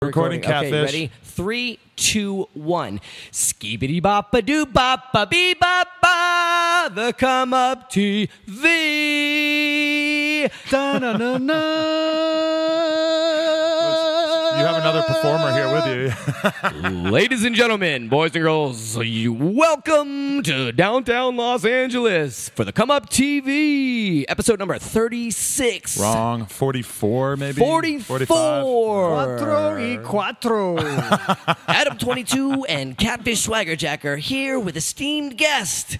Recording Catfish. Okay, ready? 3, 2, 1. Skibidi boppa doo boppa bee boppa. The Come Up TV. You have another performer here with you. Ladies and gentlemen, boys and girls, welcome to downtown Los Angeles for the Come Up TV, episode number 36. Wrong. 44, maybe? 44. 4 Adam 22 and Catfish Swagger Jack are here with esteemed guest,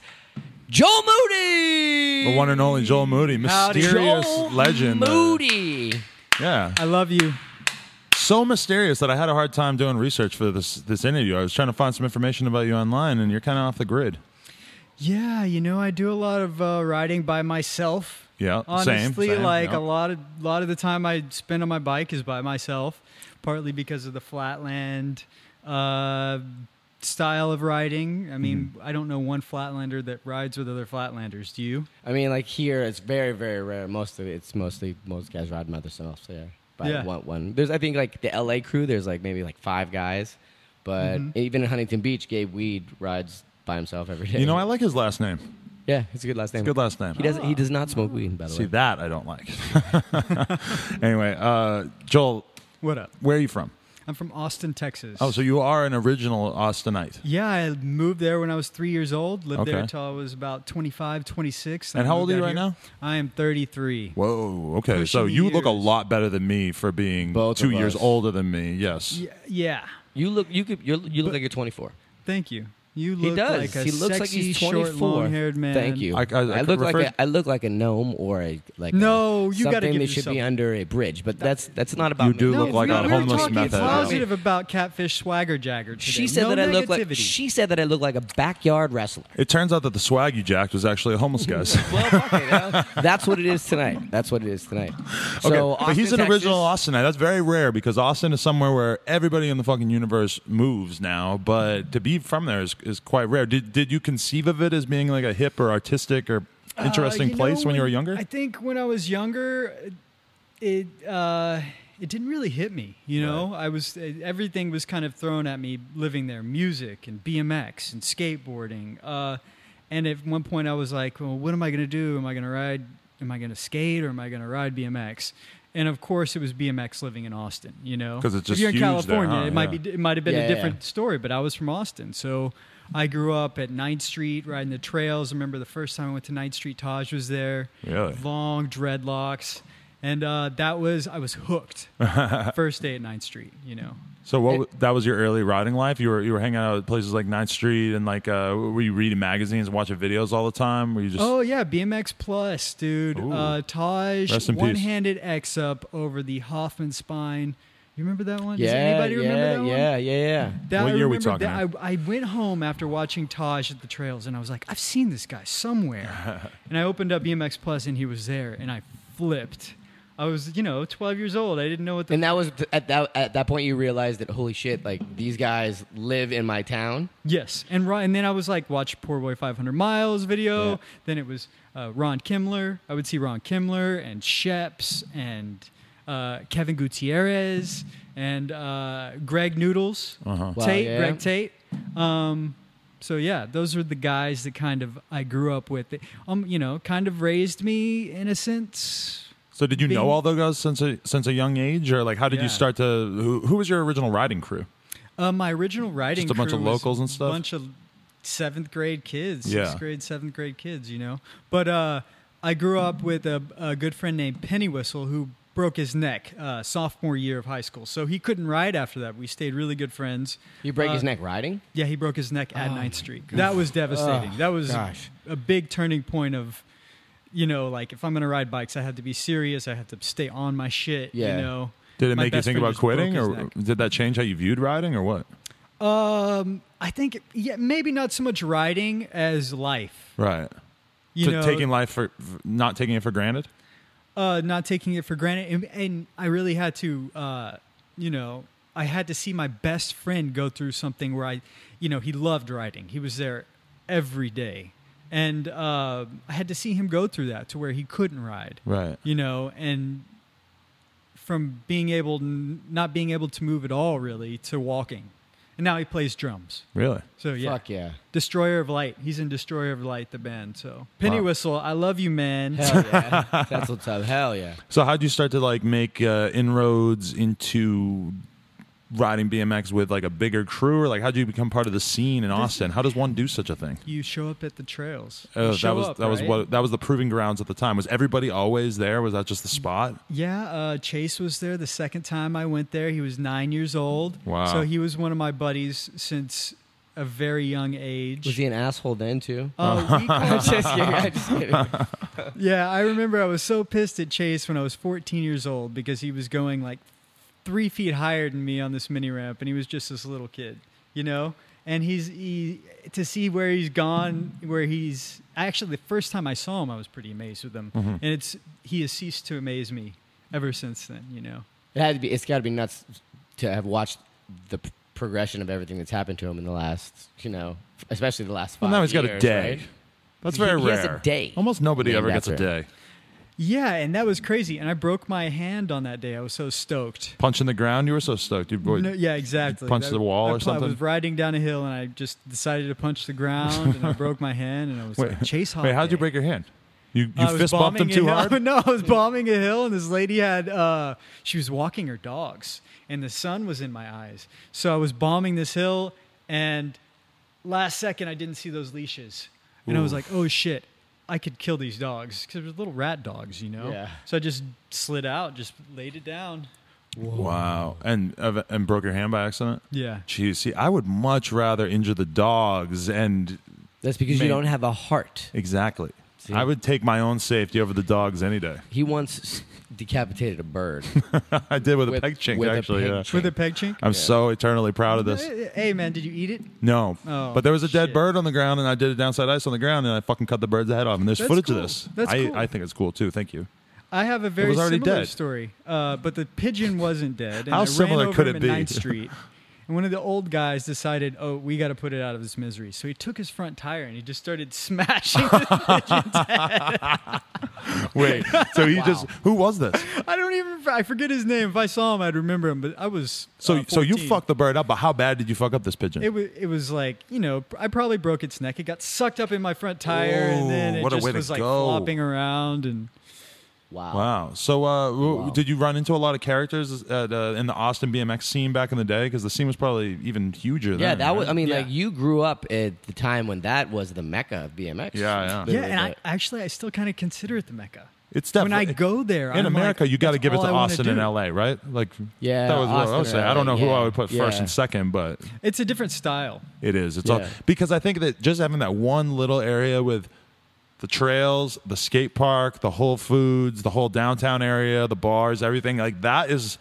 Joel Moody. The one and only Joel Moody. Mysterious Joel legend. Moody. Yeah. I love you. So mysterious that I had a hard time doing research for this interview. I was trying to find some information about you online, and you're kind of off the grid. Yeah, you know, I do a lot of riding by myself. Yeah, honestly, same, like yeah. a lot of the time I spend on my bike is by myself, partly because of the flatland style of riding. I mean, I don't know one flatlander that rides with other flatlanders. Do you? I mean, like here, it's very, very rare. Most guys ride by themselves there. But Yeah. one. There's, I think, like the LA crew. There's like maybe like 5 guys, but even in Huntington Beach, Gabe Weed rides by himself every day. You know, I like his last name. Yeah, it's a good last name. It's a good last name. He does not smoke weed, by the way. See, that I don't like. Anyway, Joel, What up? where are you from? I'm from Austin, Texas. Oh, so you are an original Austinite. Yeah, I moved there when I was 3 years old. Lived there Okay. until I was about 25, 26. then And I how moved old are you out right here. now? I am 33. Whoa, okay. Pushing So you look a years. lot better than me for being Both 2 of years us. older than me. Yes. Yeah. You look like you're 24. Thank you. You He look does. like a He looks like sexy, he's short, 24. long-haired man. Thank you. I look referred- like a gnome or a No, you gotta something give that should be yourself- under a bridge. But that's not about You me. do No, look like we a were homeless talking meth head. positive about Catfish Swagger Jagger today. She said No that I look like negativity. she said that I look like a backyard wrestler. It turns out that the swag you jacked was actually a homeless guy's. Well, fuck it, that's what it is tonight. That's what it is tonight. So, Okay, but he's an Austin, original Texas- Austinite. That's very rare because Austin is somewhere where everybody in the fucking universe moves now. But to be from there is quite rare. Did you conceive of it as being like a hip or artistic or interesting You place know, when you were younger? I think when I was younger, it didn't really hit me. You know, everything was kind of thrown at me living there: music and BMX and skateboarding. And at one point, I was like, "Well, what am I going to do? Am I going to ride? Am I going to skate, or am I going to ride BMX?" And of course, it was BMX living in Austin. You know, 'Cause it's just if you're in huge there, California, huh? it might Yeah. be. It might have been Yeah, a yeah. different story, but I was from Austin, so. I grew up at 9th Street riding the trails. I remember the first time I went to 9th Street, Taj was there. Really? Long dreadlocks. And I was hooked. First day at 9th Street, you know. So that was your early riding life? You were hanging out at places like 9th Street and like were you reading magazines and watching videos all the time? Were you just Oh, yeah, BMX Plus, dude. Ooh. Taj, Rest in peace. one-handed X-up over the Hoffman spine. You remember that one? Yeah, Does anybody remember that one? yeah. That, What I year are we remember talking that- I went home after watching Taj at the trails, and I was like, I've seen this guy somewhere. And I opened up BMX Plus, and he was there, and I flipped. I was, 12 years old. I didn't know what the... And that was at that point you realized that holy shit, like these guys live in my town. Yes, and then I was like, watch Poor Boy 500 Miles video. Yeah. Then it was Ron Kimler. I would see Ron Kimler and Sheps and Kevin Gutierrez and Greg Noodles, Uh-huh. Wow, Tate, yeah. Greg Tate. So yeah, those are the guys that kind of I grew up with. Kind of raised me in a sense. So did you know all those guys since a young age, or like how did you Yeah. start to? Who was your original riding crew? My original writing Just a bunch of crew was locals and stuff? A bunch of 7th grade kids, Yeah. 6th grade, 7th grade kids, But I grew up with a good friend named Penny Whistle who broke his neck sophomore year of high school. So he couldn't ride after that. We stayed really good friends. You break his neck riding? Yeah, he broke his neck at 9th Street. That was devastating. Oh, That was gosh. a big turning point of, like if I'm going to ride bikes, I have to be serious. I have to stay on my shit, Yeah. Did it My make you best think friend about just broke quitting, his or neck. did that change how you viewed riding, or what? I think, maybe not so much riding as life. Right. You know, Taking life not taking it for granted. not taking it for granted, and I really had to, I had to see my best friend go through something where he loved riding. He was there every day, and I had to see him go through that to where he couldn't ride. Right. And from not being able to move at all, really, to walking. And now he plays drums. Really? So, yeah. Fuck yeah. Destroyer of Light. He's in Destroyer of Light, the band. So, Penny Whistle, I love you, man. Hell yeah. That's what's up. Hell yeah. So how'd you start to like make inroads into riding BMX with like a bigger crew, or like how'd you become part of the scene in Austin? How does one do such a thing? You show up at the trails. Oh, Right? that was the proving grounds at the time. Was everybody always there? Was that just the spot? Yeah, Chase was there the second time I went there. He was 9 years old. Wow. So he was one of my buddies since a very young age. Was he an asshole then too? I'm Just kidding. I'm just kidding. Yeah, I remember I was so pissed at Chase when I was 14 years old because he was going like 3 feet higher than me on this mini ramp, and he was just this little kid, you know? And to see where he's gone, actually the first time I saw him, I was pretty amazed with him. Mm-hmm. And he has ceased to amaze me ever since then, you know? It's got to be nuts to have watched the progression of everything that's happened to him in the last, especially the last 5 years. Well, now he's got a day. Right? That's very He rare. has a day. Almost nobody Named ever gets a after day. Yeah, and that was crazy. And I broke my hand on that day. I was so stoked. Punching the ground, you were so stoked. No, yeah, exactly. Punched the wall or something? I was riding down a hill and I just decided to punch the ground and I broke my hand and I was like, Chase Holiday. Wait, how'd you break your hand? You I was fist bumped him bombing too a hard? hill. No, I was bombing a hill and this lady she was walking her dogs and the sun was in my eyes. So I was bombing this hill and last second I didn't see those leashes. And I was like, oh shit. I could kill these dogs because they're little rat dogs, you know? Yeah. So I just slid out, just laid it down. Wow. And broke your hand by accident? Yeah. Jeez, see, I would much rather injure the dogs and... That's because you don't have a heart. Exactly. See? I would take my own safety over the dogs any day. He once decapitated a bird. I did with a peg chink, actually. peg Yeah. chink. With a peg chink? I'm so eternally proud of this. Hey, man, did you eat it? No. Oh, but there was a dead shit. bird on the ground, and I did it downside ice on the ground, and I fucking cut the bird's head off. And there's That's footage cool. of this. That's cool. I think it's cool, too. Thank you. I have a very was already similar dead. story, but the pigeon wasn't dead. And How I similar ran over could him it at be? 9th Street. And one of the old guys decided, oh, we got to put it out of its misery. So he took his front tire and he just started smashing the pigeon's head. Wait, so he just... Who was this? I forget his name. If I saw him, I'd remember him. But I was So you 14. fucked the bird up, but how bad did you fuck up this pigeon? It was like, I probably broke its neck. It got sucked up in my front tire, and then it what a just way to was like go. flopping around. And Wow. So did you run into a lot of characters in the Austin BMX scene back in the day? Because the scene was probably even huger then. Yeah, that was. right? I mean, Yeah. like you grew up at the time when that was the mecca of BMX. Yeah. yeah, and I still kind of consider it the Mecca. It's When I definitely... go there, In I'm America, like, you got to that's give it all to I wanna Austin and do. LA, right? Like, Yeah, that was what I Austin would say. or I don't know who LA, I would put first yeah. and second, but It's a different style. it is. It's Yeah. all because I think that just having that one little area with the trails, the skate park, the Whole Foods, the whole downtown area, the bars, everything like that is.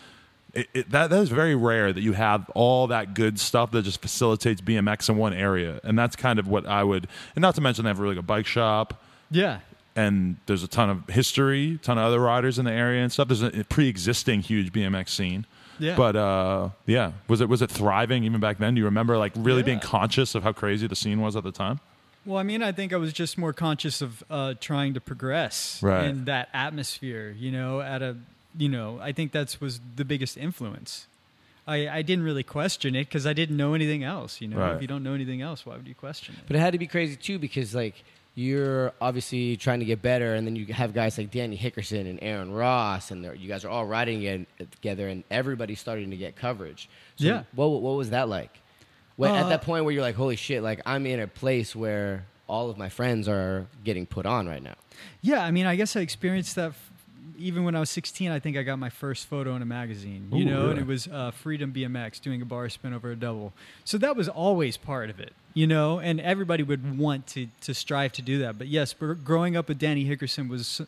That is very rare that you have all that good stuff that just facilitates BMX in one area, and that's kind of what I would. And not to mention they have a really good bike shop. Yeah. And there's a ton of history, ton of other riders in the area and stuff. There's a pre-existing huge BMX scene. Yeah. But yeah, was it thriving even back then? Do you remember like really being Yeah. conscious of how crazy the scene was at the time? Well, I mean, I think I was just more conscious of trying to progress Right. in that atmosphere, I think that was the biggest influence. I didn't really question it because I didn't know anything else, Right. If you don't know anything else, why would you question it? But it had to be crazy too because like you're obviously trying to get better, and then you have guys like Danny Hickerson and Aaron Ross, and you guys are all riding together, and everybody's starting to get coverage. So Yeah. What was that like? At that point where you're like, holy shit, like I'm in a place where all of my friends are getting put on right now. Yeah, I mean, I guess I experienced that even when I was 16. I think I got my first photo in a magazine, Ooh, and really? it was Freedom BMX doing a bar spin over a double. So that was always part of it, and everybody would want to strive to do that. But yes, growing up with Danny Hickerson was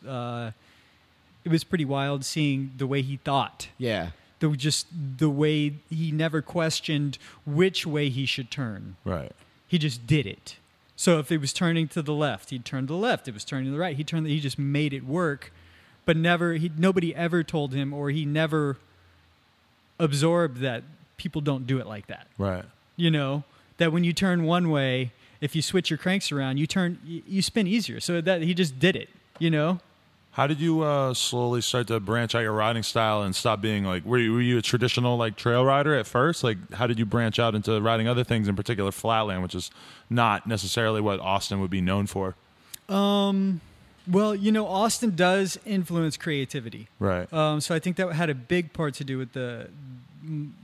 it was pretty wild seeing the way he thought. Yeah. The way he never questioned which way he should turn. Right. He just did it. So if it was turning to the left, he'd turn to the left. If it was turning to the right, he just made it work. But nobody ever told him, or he never absorbed that people don't do it like that. Right. That when you turn one way, if you switch your cranks around, you spin easier. So that he just did it. How did you slowly start to branch out your riding style and stop being like, were you a traditional like trail rider at first? Like, how did you branch out into riding other things, in particular flatland, which is not necessarily what Austin would be known for? Well, Austin does influence creativity. Right. So I think that had a big part to do with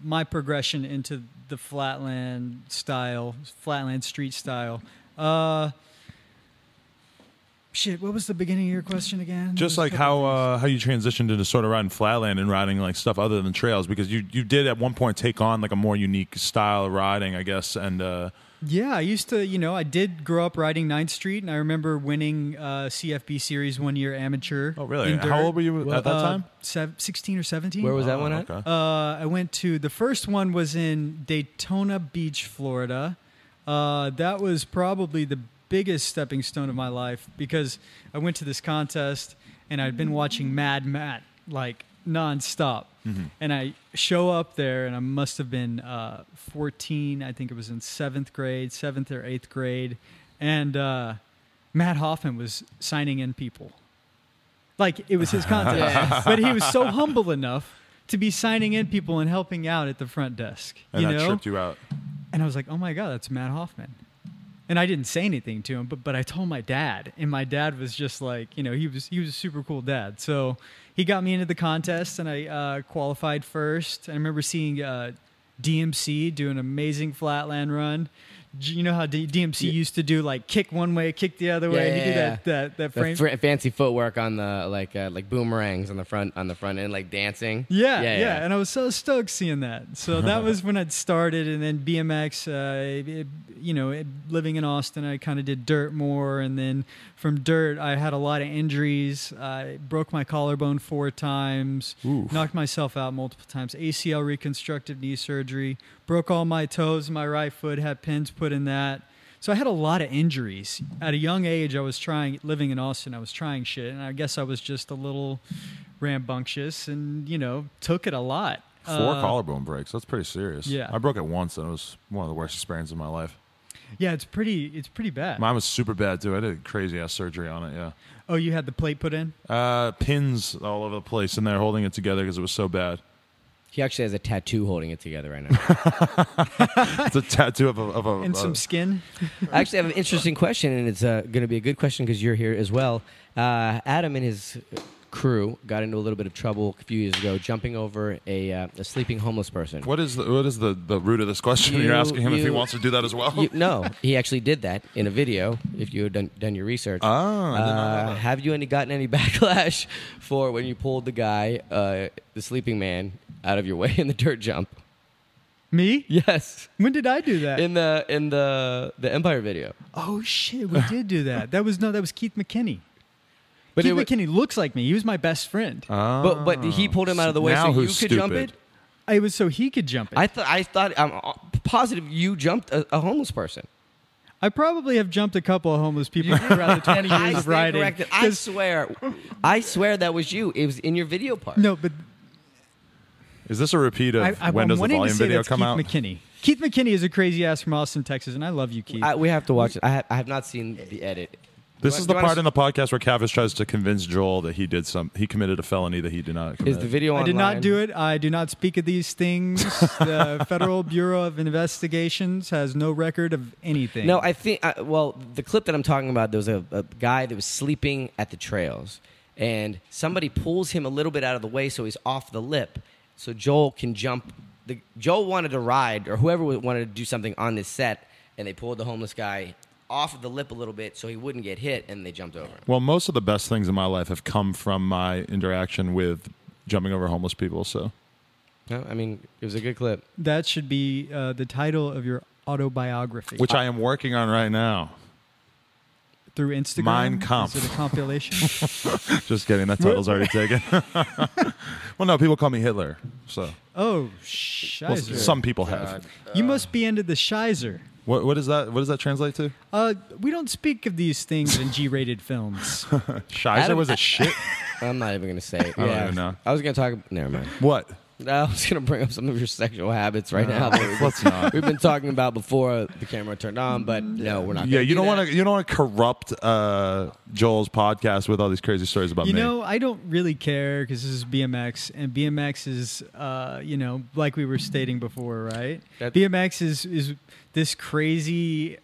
my progression into the flatland street style. What was the beginning of your question again? Just like how you transitioned into sort of riding flatland and riding like stuff other than trails, because you did at one point take on like a more unique style of riding, I guess. And yeah, I used to, I did grow up riding 9th Street, and I remember winning CFB Series 1 year amateur. Oh, really? How old were you at that time? 16 or 17. Where was that one at? Okay. I went to, the first one was in Daytona Beach, Florida. That was probably the biggest stepping stone of my life, because I went to this contest and I'd been watching Mad Matt like nonstop. Mm-hmm. And I show up there and I must have been 14. I think it was in 7th or 8th grade. And Matt Hoffman was signing in people. Like, it was his contest. But he was so humble enough to be signing in people and helping out at the front desk. And that tripped you out. And I was like, oh my God, that's Matt Hoffman. And I didn't say anything to him, but I told my dad, and my dad was just like, he was a super cool dad. So he got me into the contest, and I qualified first. I remember seeing DMC do an amazing flatland run. You know how DMC used to do like kick one way, kick the other way. He did that frame. Fancy footwork on the like boomerangs on the front end, like dancing. Yeah. And I was so stoked seeing that. So that was when I'd started, and then BMX. Living in Austin, I kind of did dirt more, and then from dirt, I had a lot of injuries. I broke my collarbone 4 times, knocked myself out multiple times, ACL reconstructive knee surgery, broke all my toes in my right foot, had pins put in that. So I had a lot of injuries. At a young age, living in Austin, I was trying shit, and I guess I was just a little rambunctious and, took it a lot. 4 collarbone breaks. That's pretty serious. Yeah. I broke it once, and it was one of the worst experiences of my life. Yeah, it's pretty bad. Mine was super bad, too. I did crazy-ass surgery on it, yeah. Oh, you had the plate put in? Pins all over the place in there holding it together because it was so bad. He actually has a tattoo holding it together right now. It's a tattoo of a and some skin. I actually have an interesting question, and it's going to be a good question because you're here as well. Adam and his crew got into a little bit of trouble a few years ago jumping over a sleeping homeless person. What is the root of this question? You're asking him if he wants to do that as well? No, he actually did that in a video, if you had done your research. Oh, I didn't know that. Have you gotten any backlash for when you pulled the guy, the sleeping man, out of your way in the dirt jump? Me? Yes. When did I do that? In the Empire video. Oh shit, we did do that. That was Keith McKinney. But Keith McKinney looks like me. He was my best friend. But he pulled him out of the way now so you who's could jump stupid? it? It was so he could jump it. I thought I'm positive you jumped a homeless person. I probably have jumped a couple of homeless people throughout the 20 years of riding. Corrected. I swear that was you. It was in your video part. No, but is this a repeat of when does the volume video come out? McKinney. Keith McKinney is a crazy ass from Austin, Texas, and I love you, Keith. We have to watch it. I have not seen the edit. This is the part in the podcast where Cavis tries to convince Joel that he committed a felony that he did not commit. Is the video online? I did not do it. I do not speak of these things. The Federal Bureau of Investigations has no record of anything. No, I think, the clip that I'm talking about, there was a guy that was sleeping at the trails, and somebody pulls him a little bit out of the way so he's off the lip, so Joel can jump. Joel wanted to ride, or whoever wanted to do something on this set, and they pulled the homeless guy off of the lip a little bit so he wouldn't get hit, and they jumped over him. Well, most of the best things in my life have come from my interaction with jumping over homeless people, so. No, I mean, it was a good clip. That should be the title of your autobiography. Which I am working on right now. Through Instagram? Mein Kampf. Is it a compilation? Just kidding. That title's already taken. Well, no, people call me Hitler, so. Oh, Shizer. Well, some people have. You must be into the Shizer. What is that? What does that translate to? We don't speak of these things in G-rated films. Shizer was a shit? I'm not even going to say it. I don't even know. I was going to talk. Never mind. What? I was going to bring up some of your sexual habits right now. Let's not. We've been talking about before the camera turned on, but no, we're not. Yeah, you don't want to corrupt Joel's podcast with all these crazy stories about me. You know, I don't really care because this is BMX, and BMX is, like we were stating before, right? BMX is this crazy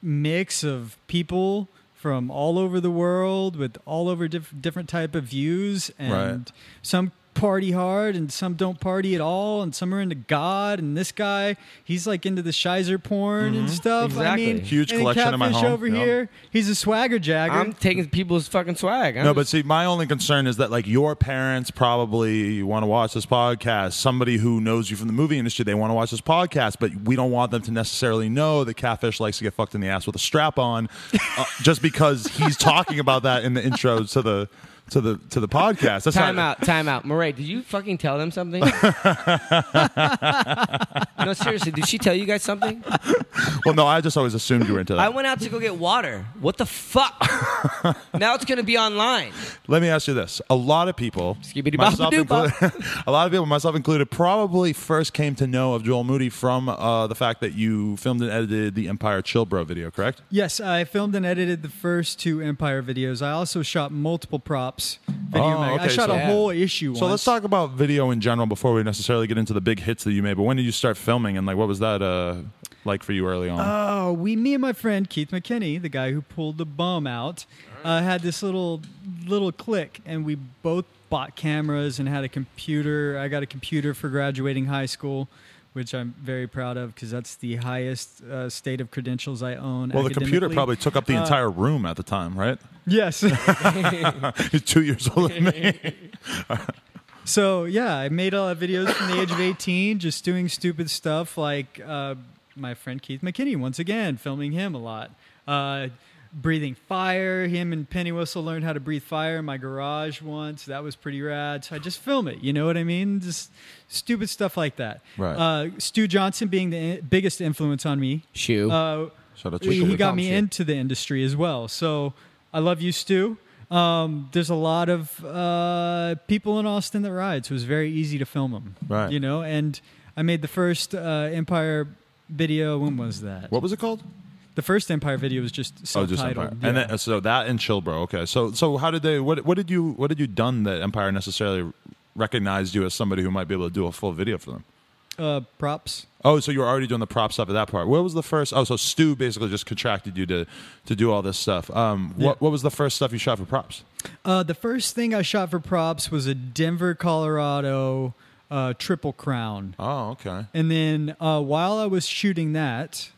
mix of people from all over the world with all over different type of views, and some party hard and some don't party at all, and some are into God, and this guy, he's like into the Shizer porn and stuff. Exactly. I mean, huge collection in my home. over here, he's a swagger jagger. I'm taking people's fucking swag. But see, my only concern is that like your parents probably want to watch this podcast. Somebody who knows you from the movie industry, they want to watch this podcast, but we don't want them to necessarily know that Catfish likes to get fucked in the ass with a strap on, just because he's talking about that in the intro to the podcast. That's Time out. Murray, did you fucking tell them something? No, seriously, did she tell you guys something? Well, no, I just always assumed you were into that. I went out to go get water. What the fuck? Now it's going to be online. Let me ask you this. A lot of people, myself included, probably first came to know of Joel Moody from the fact that you filmed and edited the Empire Chill Bro video, correct? Yes, I filmed and edited the first 2 Empire videos. I also shot multiple props. I shot a whole issue once. So let's talk about video in general before we necessarily get into the big hits that you made. But when did you start filming, and like what was that like for you early on? Oh, me and my friend Keith McKinney, the guy who pulled the bum out, had this little clique, and we both bought cameras and had a computer. I got a computer for graduating high school, which I'm very proud of because that's the highest state of credentials I own. Well, the computer probably took up the entire room at the time, right? Yes. He's 2 years older than me. So, yeah, I made a lot of videos from the age of 18, just doing stupid stuff like my friend Keith McKinney, once again, filming him a lot. Breathing fire. Him and Penny Whistle learned how to breathe fire in my garage once. That was pretty rad. So I just film it. You know what I mean? Just stupid stuff like that. Right. Stu Johnson being the biggest influence on me. Shoe. He got me into the industry as well. So I love you, Stu. There's a lot of people in Austin that ride, so it was very easy to film them. Right. You know, and I made the first Empire video. When was that? What was it called? The first Empire video was just subtitled. Just Empire. Yeah. And then, so that and Chill Bro. Okay. So how did they? What did you done that Empire necessarily recognized you as somebody who might be able to do a full video for them? Props. Oh, so you were already doing the prop stuff at that part. What was the first? Oh, so Stu basically just contracted you to do all this stuff. What was the first stuff you shot for props? The first thing I shot for props was a Denver, Colorado Triple Crown. Oh, okay. And then while I was shooting that,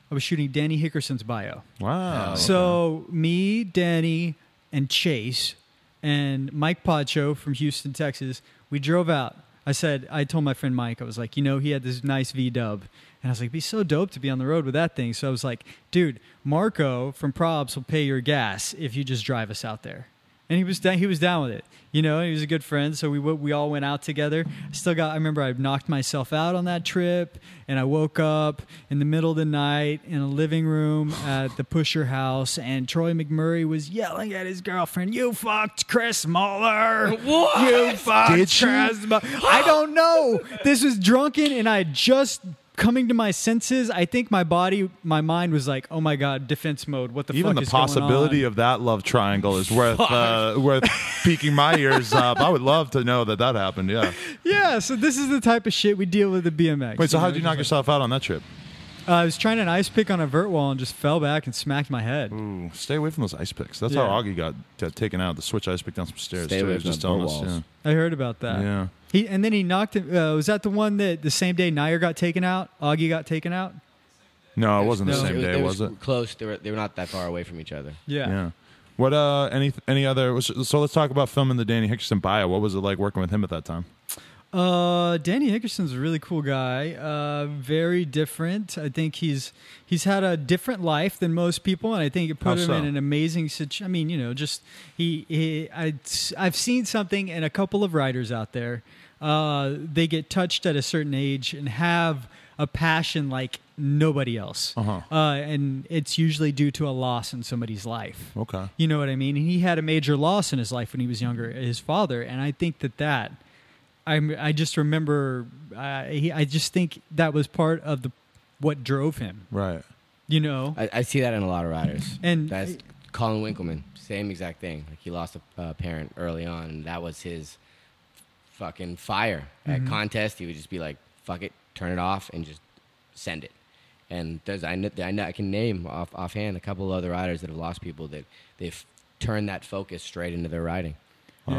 I was shooting Danny Hickerson's bio. Wow. So me, Danny, and Chase, and Mike Pacho from Houston, Texas, we drove out. I told my friend Mike, I was like, he had this nice V-dub. And I was like, it'd be so dope to be on the road with that thing. So I was like, dude, Marco from Probs will pay your gas if you just drive us out there. And he was down with it. He was a good friend, so we all went out together. I remember I knocked myself out on that trip, and I woke up in the middle of the night in a living room at the Pusher house, and Troy McMurray was yelling at his girlfriend, "You fucked Chris Muller! What? You fucked Chris Muller!" I don't know. This was drunken, and I had just coming to my senses. I think my mind was like, "Oh my god, defense mode! What the fuck is going on?" Even the possibility of that love triangle is worth piquing my ears up. I would love to know that happened. Yeah. Yeah. So this is the type of shit we deal with at BMX. Wait. So how did you knock yourself out on that trip? I was trying an ice pick on a vert wall and just fell back and smacked my head. Ooh, stay away from those ice picks. That's how Augie got taken out. The switch ice pick down some stairs. Stay away from just telling us. walls. I heard about that. Yeah. And then he knocked it. Was that the one that the same day Nair got taken out? Augie got taken out? No, it wasn't the same day, was it? Close. They were not that far away from each other. Yeah. Yeah. What any other? So let's talk about filming the Danny Hickerson bio. What was it like working with him at that time? Danny Hickerson's a really cool guy. Very different. I think he's had a different life than most people, and I think it put him in an amazing situation. I mean, I've seen something in a couple of riders out there. They get touched at a certain age and have a passion like nobody else. And it's usually due to a loss in somebody's life. Okay. You know what I mean? And he had a major loss in his life when he was younger, his father, and I think that I just remember. I just think that was part of what drove him. Right. You know. I see that in a lot of riders. And that's Colin Winkleman. Same exact thing. Like he lost a parent early on, and that was his fucking fire at contest. He would just be like, "Fuck it, turn it off, and just send it." And I can name offhand a couple of other riders that have lost people that they've turned that focus straight into their riding,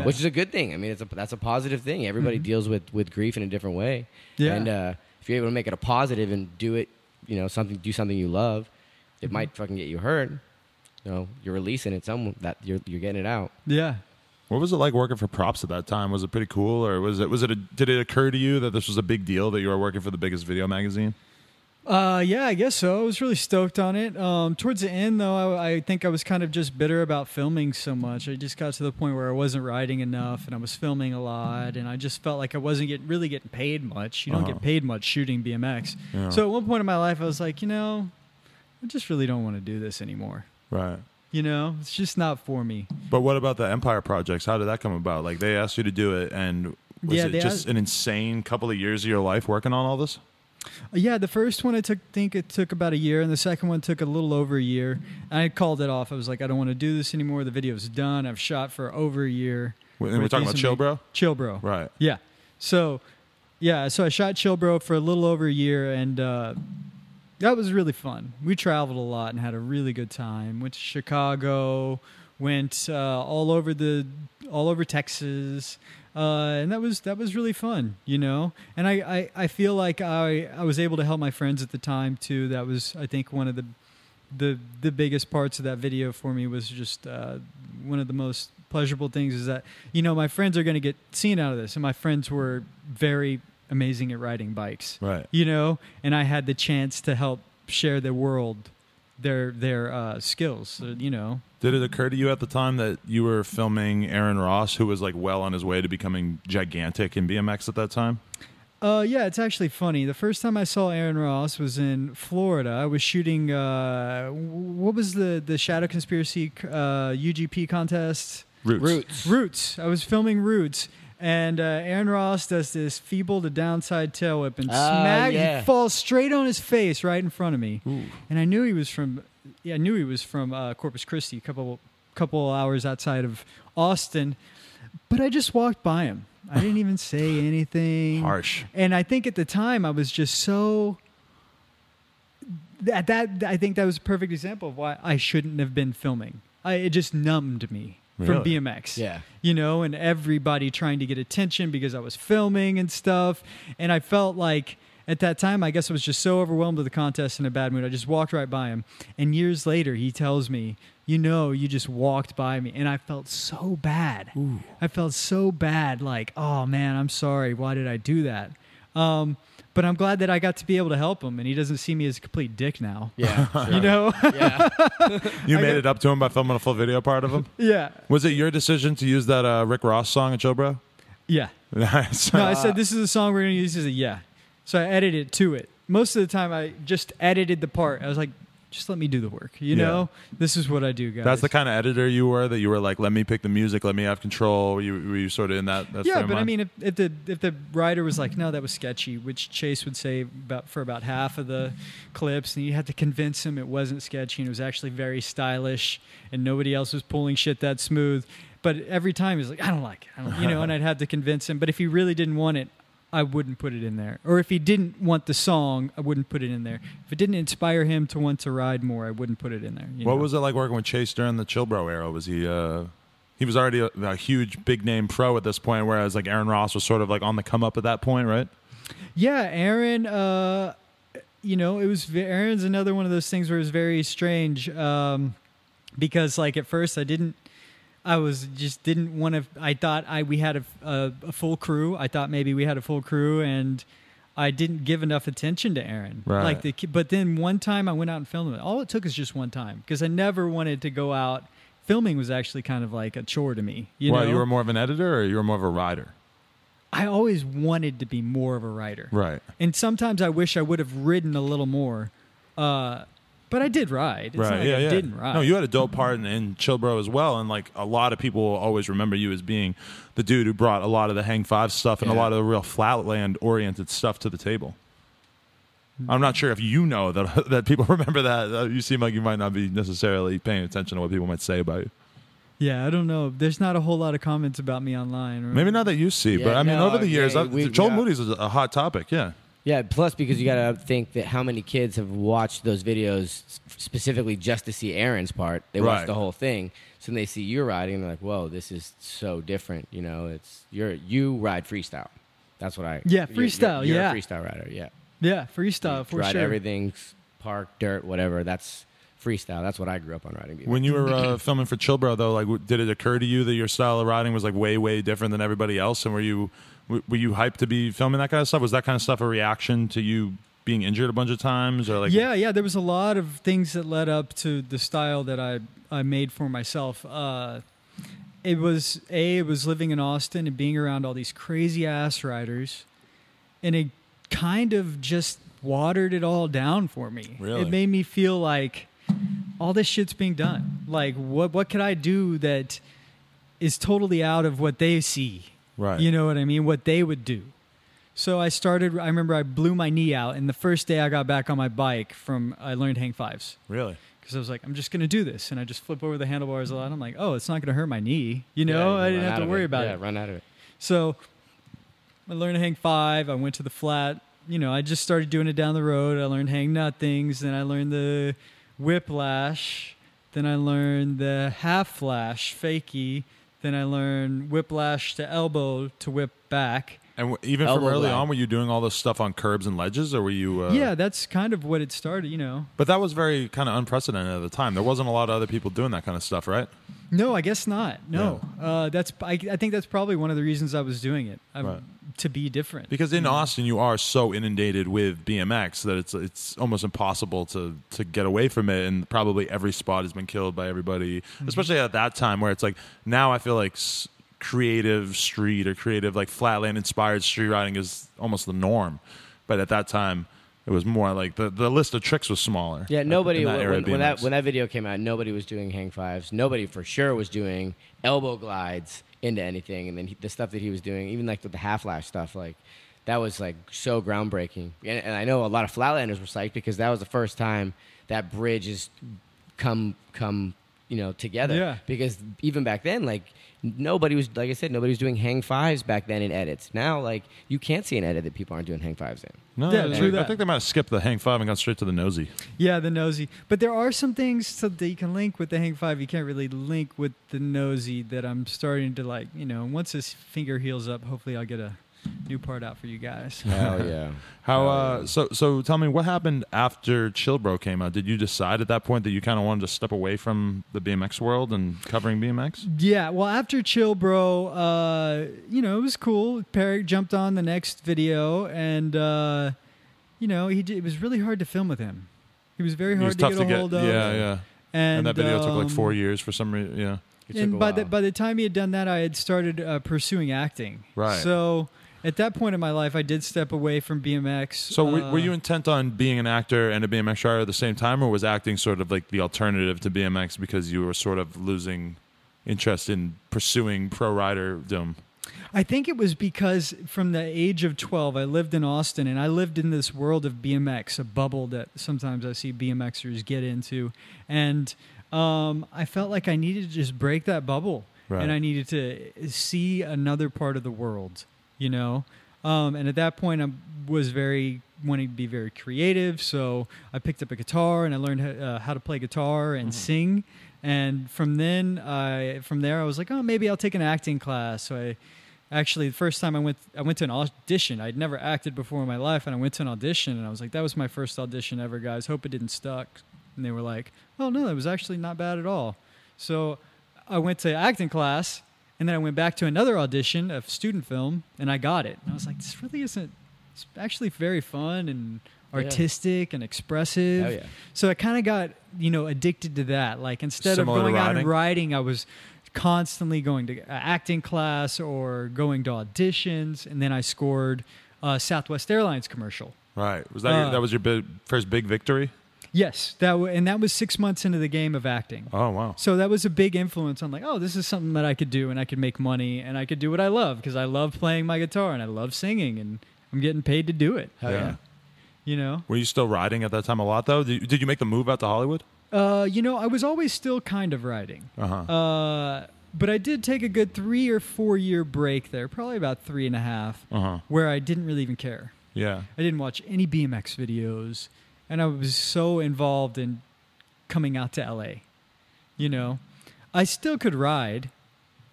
which is a good thing. I mean, that's a positive thing. Everybody deals with grief in a different way, and if you're able to make it a positive and do it, you know, do something you love, it might fucking get you hurt. You know, you're releasing it. That you're getting it out. Yeah. What was it like working for Props at that time? Was it pretty cool, or did it occur to you that this was a big deal that you were working for the biggest video magazine? Yeah, I guess so. I was really stoked on it. Towards the end, though, I think I was kind of just bitter about filming so much. I just got to the point where I wasn't riding enough, and I was filming a lot, and I just felt like I wasn't really getting paid much. You don't get paid much shooting BMX. Yeah. So at one point in my life, I was like, you know, I just really don't want to do this anymore. Right. You know, it's just not for me. But what about the Empire projects? How did that come about? Like, they asked you to do it, and was it just an insane couple of years of your life working on all this? Yeah, the first one I think it took about a year, and the second one took a little over a year. I called it off. I was like, I don't want to do this anymore. The video's done. I've shot for over a year. And we're talking about Chill Bro? Chill Bro. Right. Yeah. So I shot Chill Bro for a little over a year, and that was really fun. We traveled a lot and had a really good time. Went to Chicago, went all over Texas. And that was really fun, you know. And I feel like I was able to help my friends at the time too. That was, I think, one of the biggest parts of that video for me. Was just one of the most pleasurable things is that, you know, my friends are going to get seen out of this, and my friends were very amazing at riding bikes, right? You know, and I had the chance to help share the world their skills, you know. Did it occur to you at the time that you were filming Aaron Ross, who was like well on his way to becoming gigantic in BMX at that time? Yeah, it's actually funny. The first time I saw Aaron Ross was in Florida. I was shooting, what was the Shadow Conspiracy UGP contest? Roots. I was filming Roots. And Aaron Ross does this feeble to downside tail whip and he falls straight on his face right in front of me. Ooh. And I knew he was from Corpus Christi, a couple hours outside of Austin. But I just walked by him. I didn't even say anything. Harsh. And I think at the time I was just so... I think that was a perfect example of why I shouldn't have been filming. It just numbed me. From BMX. Yeah. You know, and everybody trying to get attention because I was filming and stuff. And I felt like at that time, I guess I was just so overwhelmed with the contest in a bad mood. I just walked right by him. And years later, he tells me, you know, you just walked by me. And I felt so bad. Ooh. I felt so bad. Like, oh, man, I'm sorry. Why did I do that? But I'm glad that I got to be able to help him, and he doesn't see me as a complete dick now. Yeah, sure. You know? Yeah. You made it up to him by filming a full video part of him? Yeah. Was it your decision to use that Rick Ross song at Chill Bro? Yeah. Nice. No, I said, this is a song we're going to use. He said, yeah. So I edited to it. Most of the time, I just edited the part. I was like, just let me do the work. You know? This is what I do, guys. That's the kind of editor you were, that you were like, let me pick the music, let me have control. Were you sort of in that yeah, frame but mind? I mean, if the writer was like, no, that was sketchy, which Chase would say for about half of the clips, and you had to convince him it wasn't sketchy and it was actually very stylish, and nobody else was pulling shit that smooth. But every time he's like, I don't like it, you know, and I'd have to convince him. But if he really didn't want it, I wouldn't put it in there. Or if he didn't want the song, I wouldn't put it in there. If it didn't inspire him to want to ride more, I wouldn't put it in there. What was it like working with Chase during the Chill Bro era? Was he was already a huge big name pro at this point, whereas like Aaron Ross was sort of like on the come up at that point, right? Yeah, Aaron, you know, Aaron's another one of those things where it was very strange because like at first I didn't want to. I thought we had a full crew. I thought maybe we had a full crew, and I didn't give enough attention to Aaron. Right. But then one time I went out and filmed it. All it took is just one time because I never wanted to go out. Filming was actually kind of like a chore to me. You know? You were more of an editor, or you were more of a writer? I always wanted to be more of a writer. Right. And sometimes I wish I would have ridden a little more. But I did ride. It's not Right. like Yeah. I Yeah. didn't ride. No, you had a dope part in Chillbro as well, and like a lot of people will always remember you as being the dude who brought a lot of the Hang Five stuff and a Yeah. lot of the real flatland oriented stuff to the table. I'm not sure if you know that that people remember that. You seem like you might not be necessarily paying attention to what people might say about you. Yeah, I don't know. There's not a whole lot of comments about me online. Or, Maybe not that you see, but Yeah, I mean, no, over the years, yeah, we Joel got- Moody's is a hot topic. Yeah. Yeah, plus because you got to think that how many kids have watched those videos specifically just to see Aaron's part. They watch Right. the whole thing. So when they see you riding, and they're like, "Whoa, this is so different." You know, you ride freestyle. That's what I. Yeah, freestyle, You're yeah. a freestyle rider. Yeah. Yeah, freestyle for ride sure. everything, park, dirt, whatever. That's freestyle. That's what I grew up on riding. BMX. When you were filming for Chillbro, though, like, did it occur to you that your style of riding was like way, way different than everybody else? And were you hyped to be filming that kind of stuff? Was that kind of stuff a reaction to you being injured a bunch of times, or like? Yeah. There was a lot of things that led up to the style that I made for myself. It was living in Austin and being around all these crazy ass riders, and it kind of just watered it all down for me. Really? It made me feel like all this shit's being done. Like, what could I do that is totally out of what they see? Right. You know what I mean? What they would do. So I remember I blew my knee out, and the first day I got back on my bike I learned hang fives. Really? Because I was like, I'm just going to do this. And I just flip over the handlebars a lot. I'm like, oh, it's not going to hurt my knee. You know, I didn't have to worry about it. Yeah, run out of it. So I learned to hang five. I went to the flat. You know, I just started doing it down the road. I learned hang nothings. Then I learned the whiplash. Then I learned the half flash, fakie. Then I learned whiplash to elbow to whip back. And even from Elbow early glide. on, were you doing all this stuff on curbs and ledges, or were you? Yeah, that's kind of what it started, you know. But that was very kind of unprecedented at the time. There wasn't a lot of other people doing that kind of stuff, right? No, I guess not. No, I think that's probably one of the reasons I was doing it. Right. To be different. Because in Austin, you are so inundated with BMX that it's almost impossible to get away from it, and probably every spot has been killed by everybody, especially at that time where it's like now I feel like creative street or creative like flatland inspired street riding is almost the norm, but at that time it was more like the list of tricks was smaller. Yeah, nobody in that era of when BMX. that video came out, nobody was doing hang fives. Nobody for sure was doing elbow glides into anything, and then the stuff that he was doing, even like the half lash stuff, like that was like so groundbreaking. And I know a lot of flatlanders were psyched because that was the first time that bridge has come together. Yeah. Because even back then, like nobody was, like I said, nobody was doing hang fives back then in edits. Now, like you can't see an edit that people aren't doing hang fives in. No, Yeah, true I that. think they might have skipped the hang five and gone straight to the nosy. Yeah, the nosy. But there are some things that you can link with the hang five. You can't really link with the nosy that I'm starting to like, once this finger heals up, hopefully I'll get a new part out for you guys. Hell yeah. How so tell me what happened after Chillbro came out? Did you decide at that point that you kind of wanted to step away from the BMX world and covering BMX? Yeah, well, after Chill Bro, it was cool. Perry jumped on the next video, and it was really hard to film with him. He was very It was hard tough to get a hold of. Yeah. And that video took like 4 years for some reason. Yeah. And by the time he had done that, I had started pursuing acting. Right. So at that point in my life, I did step away from BMX. So were you intent on being an actor and a BMX rider at the same time, or was acting sort of like the alternative to BMX because you were sort of losing interest in pursuing pro riderdom? I think it was because from the age of 12, I lived in Austin, and I lived in this world of BMX, a bubble that sometimes I see BMXers get into. And I felt like I needed to just break that bubble, Right. and I needed to see another part of the world, And at that point, I was wanting to be very creative, so I picked up a guitar and I learned how to play guitar and sing. And from there, I was like, oh, maybe I'll take an acting class. So the first time I went to an audition. I'd never acted before in my life, and I went to an audition, and I was like, that was my first audition ever, guys. Hope it didn't stuck. And they were like, oh, no, that was actually not bad at all. So I went to acting class, and then I went back to another audition of student film, and I got it. And I was like, this really isn't – it's actually very fun and artistic and expressive. Hell yeah. So I kind of got, addicted to that. Like instead Similar of to going out and riding? writing, I was constantly going to acting class or going to auditions, and then I scored a Southwest Airlines commercial. Right. Was that that was your first big victory? Yes, and that was 6 months into the game of acting. Oh, wow. So that was a big influence on like, oh, this is something that I could do and I could make money and I could do what I love because I love playing my guitar and I love singing and I'm getting paid to do it. Hell yeah. You know? Were you still riding at that time a lot, though? Did you make the move out to Hollywood? You know, I was always still kind of riding. But I did take a good 3 or 4 year break there, probably about 3.5, where I didn't really even care. Yeah. I didn't watch any BMX videos. And I was so involved in coming out to LA. You know, I still could ride.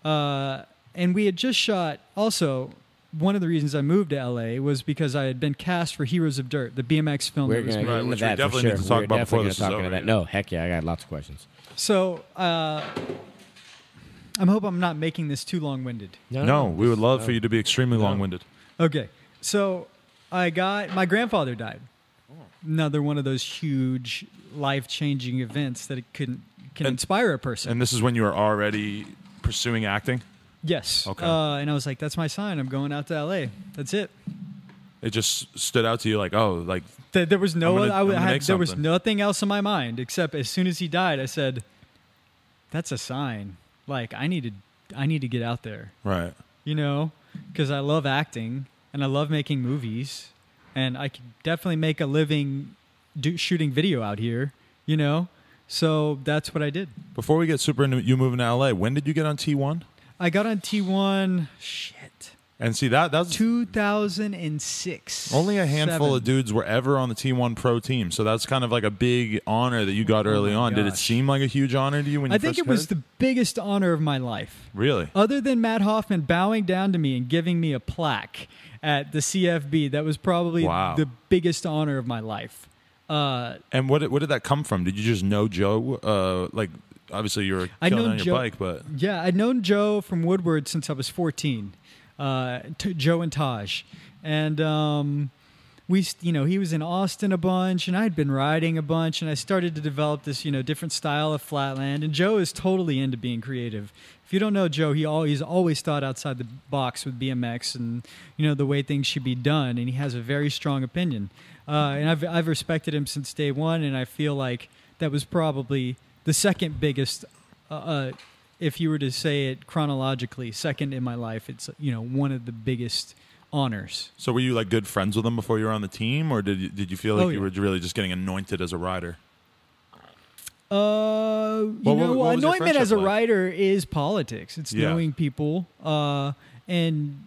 And we had just shot, also, one of the reasons I moved to LA was because I had been cast for Heroes of Dirt, the BMX film. We're that was going to made. get into which we that for definitely sure. need to talk We're about before definitely this gonna is talk into over, that. yeah. No, heck yeah, I got lots of questions. So I hope I'm not making this too long-winded. No, we would love for you to be extremely long-winded. Okay, so my grandfather died. Another one of those huge life-changing events that can inspire a person. And this is when you were already pursuing acting? Yes. Okay. And I was like, that's my sign. I'm going out to LA. That's it. It just stood out to you like, oh, like... There was no I'm gonna make there was something. nothing else in my mind except as soon as he died, I said, that's a sign. Like, I need to get out there. Right. You know, because I love acting and I love making movies and I could definitely make a living shooting video out here, you know? So that's what I did. Before we get super into you moving to LA, when did you get on T1? I got on T1, And see, that's 2006. only a handful 7. of dudes were ever on the T1 pro team. So that's kind of like a big honor that you got early my on. Did it gosh. seem like a huge honor to you when you I think first it was heard? the biggest honor of my life. Really? Other than Matt Hoffman bowing down to me and giving me a plaque at the CFB, that was probably Wow. the biggest honor of my life. And what did that come from? Did you just know Joe? Like, obviously you were killing on your bike, but... Yeah, I'd known Joe from Woodward since I was 14. Joe and Taj. And he was in Austin a bunch, and I'd been riding a bunch, and I started to develop this, different style of flatland. And Joe is totally into being creative. If you don't know Joe, he's always thought outside the box with BMX and the way things should be done, and he has a very strong opinion. And I've respected him since day one, and I feel like that was probably the second biggest. If you were to say it chronologically, second in my life, it's one of the biggest honors. So were you like good friends with him before you were on the team, or did you feel like you yeah. were really just getting anointed as a rider? What was your anointment friendship as a like? rider is politics. It's Yeah. knowing people, and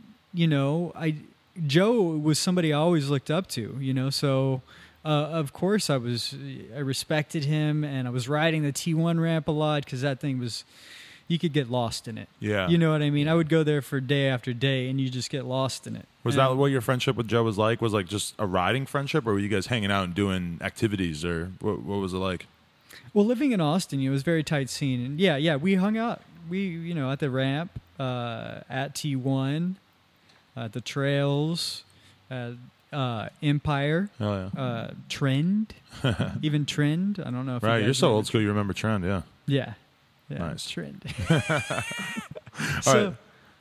Joe was somebody I always looked up to. So. Of course, I respected him, and I was riding the T1 ramp a lot because that thing was, you could get lost in it. Yeah. You know what I mean? I would go there for day after day, and you just get lost in it. Was that what your friendship with Joe was like? Was like just a riding friendship, or were you guys hanging out and doing activities, or what was it like? Well, living in Austin, it was a very tight scene, and yeah, we hung out. We, at the ramp, at T1, at the trails, Empire, Trend, even Trend. I don't know if Right, you you're guys so remember. old school. You remember Trend, yeah. Yeah, Nice. Trend. All right.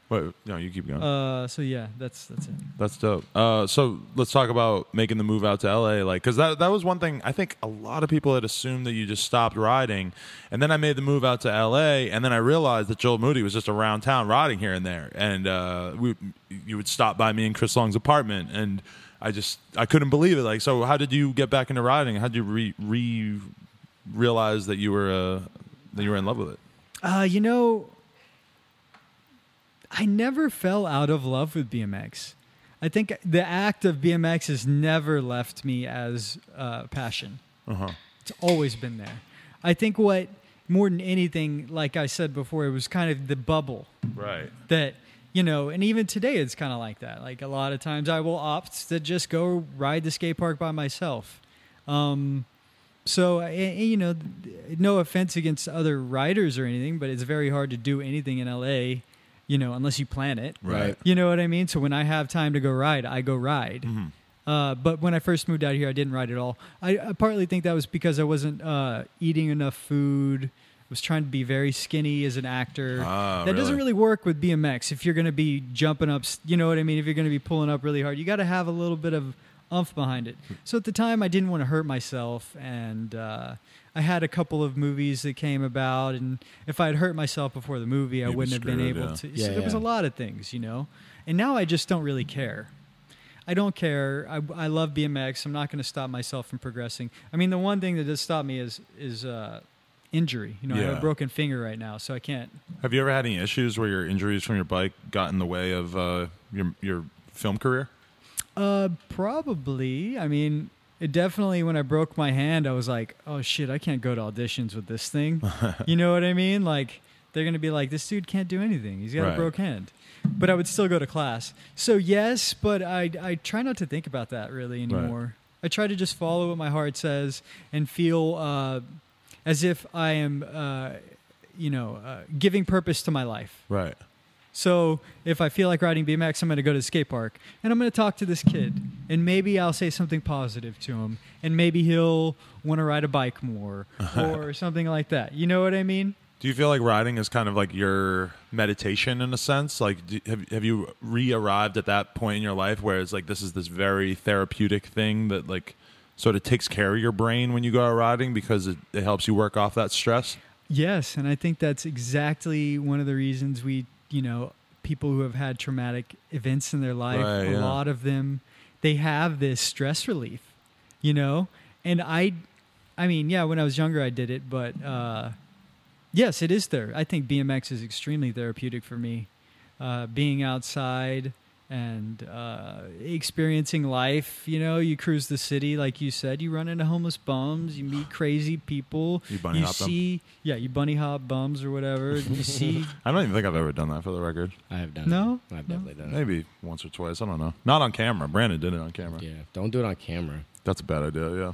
Wait, no, you keep going. So yeah, that's it. That's dope. So let's talk about making the move out to LA, like, because that was one thing I think a lot of people had assumed that you just stopped riding, and then I made the move out to LA, and then I realized that Joel Moody was just around town riding here and there, and you would stop by me in Chris Long's apartment, and I couldn't believe it. Like, so how did you get back into riding? How did you realize that you were in love with it? I never fell out of love with BMX. I think the act of BMX has never left me as passion. It's always been there. I think what, more than anything, like I said before, it was kind of the bubble. Right. That, and even today it's kind of like that. Like a lot of times I will opt to just go ride the skate park by myself. So, no offense against other riders or anything, but it's very hard to do anything in LA, unless you plan it. Right. You know what I mean? So when I have time to go ride, I go ride. Mm-hmm. But when I first moved out here, I didn't ride at all. I partly think that was because I wasn't eating enough food. I was trying to be very skinny as an actor. That doesn't really work with BMX. If you're going to be jumping up, you know what I mean? If you're going to be pulling up really hard, you got to have a little bit of oomph behind it. So at the time, I didn't want to hurt myself, and I had a couple of movies that came about, and if I had hurt myself before the movie, I You'd be wouldn't have been screwed, able yeah. to. Yeah, So there was a yeah. lot of things, And now I just don't really care. I don't care. I love BMX. I'm not going to stop myself from progressing. I mean, the one thing that does stop me is injury. I have Yeah. a broken finger right now, so I can't. Have you ever had any issues where your injuries from your bike got in the way of your film career? Probably. I mean, it definitely, when I broke my hand, I was like, oh shit, I can't go to auditions with this thing. You know what I mean? Like, they're going to be like, this dude can't do anything. He's got Right. a broke hand. But I would still go to class. So yes, but I try not to think about that really anymore. I try to just follow what my heart says and feel as if I am, giving purpose to my life. Right. So if I feel like riding BMX, I'm going to go to the skate park and I'm going to talk to this kid, and maybe I'll say something positive to him, and maybe he'll want to ride a bike more or something like that. You know what I mean? Do you feel like riding is kind of like your meditation in a sense? Like, have you re-arrived at that point in your life where it's like this is this very therapeutic thing that like sort of takes care of your brain when you go out riding because it helps you work off that stress? Yes, and I think that's exactly one of the reasons people who have had traumatic events in their life, Right, a yeah. lot of them, they have this stress relief, And I mean, yeah, when I was younger, I did it, but yes, it is there. I think BMX is extremely therapeutic for me. Being outside and experiencing life, you cruise the city, like you said, you run into homeless bums, you meet crazy people. You bunny hop them? You bunny hop bums or whatever. You see. I don't even think I've ever done that for the record. I have done No? it. I've definitely done it. Maybe once or twice. I don't know. Not on camera. Brandon did it on camera. Yeah, don't do it on camera. That's a bad idea, yeah.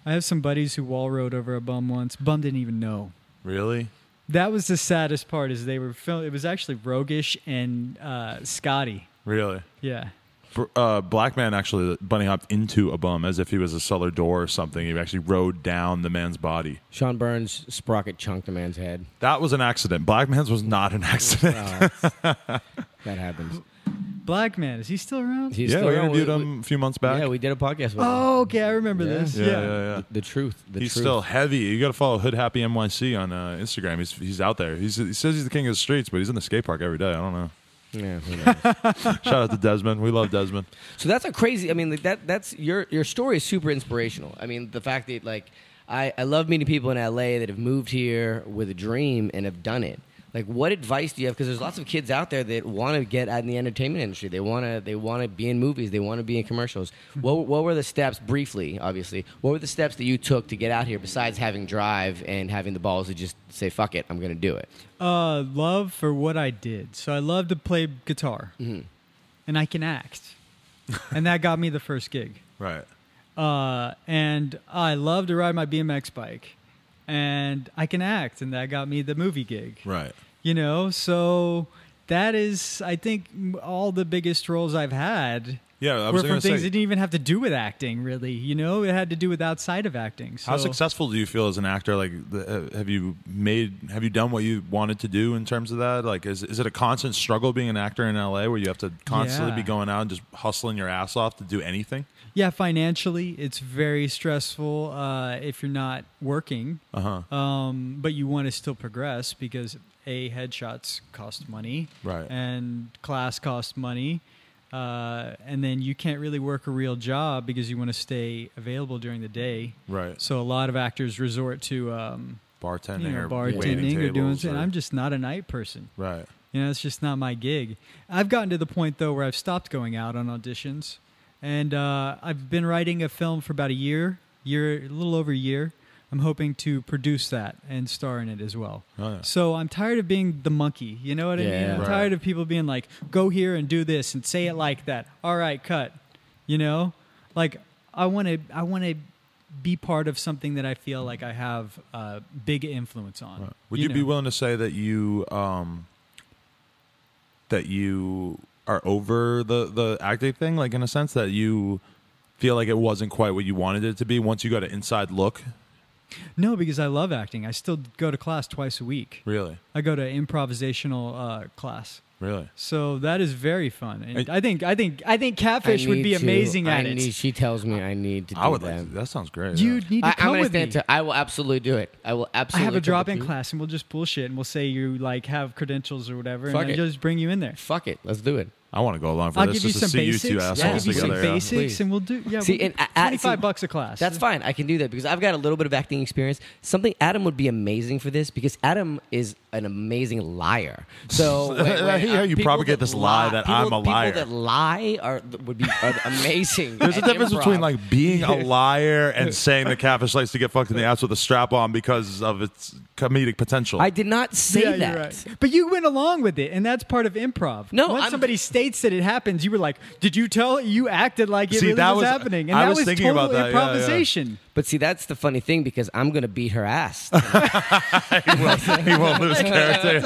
I have some buddies who wall rode over a bum once. Bum didn't even know. Really? That was the saddest part. Is they were it was actually Rogish and Scotty. Really? Yeah. Black man actually bunny hopped into a bum as if he was a cellar door or something. He actually rode down the man's body. Sean Burns sprocket chunked a man's head. That was an accident. Black man's was not an accident. That happens. Black man, is he still around? He's Yeah, still we around. interviewed him a few months back. Yeah, we did a podcast with him. Oh, okay, I remember this. Yeah. The truth. The He's truth. still heavy. You got to follow Hood Happy NYC on Instagram. He's out there. He says he's the king of the streets, but he's in the skate park every day. I don't know. Yeah, who knows? Shout out to Desmond. We love Desmond. So that's a crazy. I mean, like that's your story is super inspirational. I mean, the fact that like I love meeting people in LA that have moved here with a dream and have done it. Like, what advice do you have? Because there's lots of kids out there that want to get out in the entertainment industry. They want to be in movies. They want to be in commercials. What were the steps, briefly, obviously? What were the steps that you took to get out here besides having drive and having the balls to just say, "Fuck it, I'm going to do it"? Love for what I did. So I love to play guitar, and I can act, and that got me the first gig. Right. And I love to ride my BMX bike, and I can act, and that got me the movie gig. Right. So that is, I think, all the biggest roles I've had. Yeah, I were was from going to things say. that didn't even have to do with acting, really. It had to do with outside of acting. So, How successful do you feel as an actor? Like, have you done what you wanted to do in terms of that? Like, is it a constant struggle being an actor in LA where you have to constantly be going out and just hustling your ass off to do anything? Yeah, financially, it's very stressful if you're not working. But you want to still progress because headshots cost money, Right. and class costs money. And then you can't really work a real job because you want to stay available during the day. Right. So a lot of actors resort to Bartending or bartending waiting or doing tables something. or- I'm just not a night person. Right. It's just not my gig. I've gotten to the point, though, where I've stopped going out on auditions. And I've been writing a film for about a little over a year. I'm hoping to produce that and star in it as well. Oh, yeah. So I'm tired of being the monkey. You know what I mean? Yeah. I'm Right. tired of people being like, go here and do this and say it like that. All right, cut. Like I want to be part of something that I feel like I have a big influence on. Right. Would you be willing to say that you are over the acting thing, like in a sense that you feel like it wasn't quite what you wanted it to be once you got an inside look? No, because I love acting. I still go to class twice a week. Really? I go to improvisational class. Really? So that is very fun. And I think Catfish would be amazing at it. She tells me I need to do I would that. like to, that sounds great. You yeah. need to come with me. I will absolutely do it. I will I absolutely. have a come drop-in with you. class, and we'll just bullshit, and we'll say you like have credentials or whatever, Fuck and it. I'll just bring you in there. Fuck it. Let's do it. I want to go along for I'll this give you just to some see basics. you two I'll assholes give you some together. Yeah. basics, Please. and we'll do. Yeah, See, we'll, and $25 a class. That's fine. I can do that because I've got a little bit of acting experience. Something Adam would be amazing for this because Adam is an amazing liar. So I hear how you people propagate this lie that I'm a liar. People that lie are amazing. There's a at difference improv. between like being a liar and saying the Catfish likes to get fucked in the ass with a strap on because of its comedic potential. I did not say Yeah, that. you're right. But you went along with it, and that's part of improv. No, once I'm- somebody states that it happens, you were like, "Did you tell?" You acted like it See, really that was was- happening, and I that was was thinking total about that, yeah, yeah. improvisation. But see, that's the funny thing because I'm going to beat her ass. he won't lose character.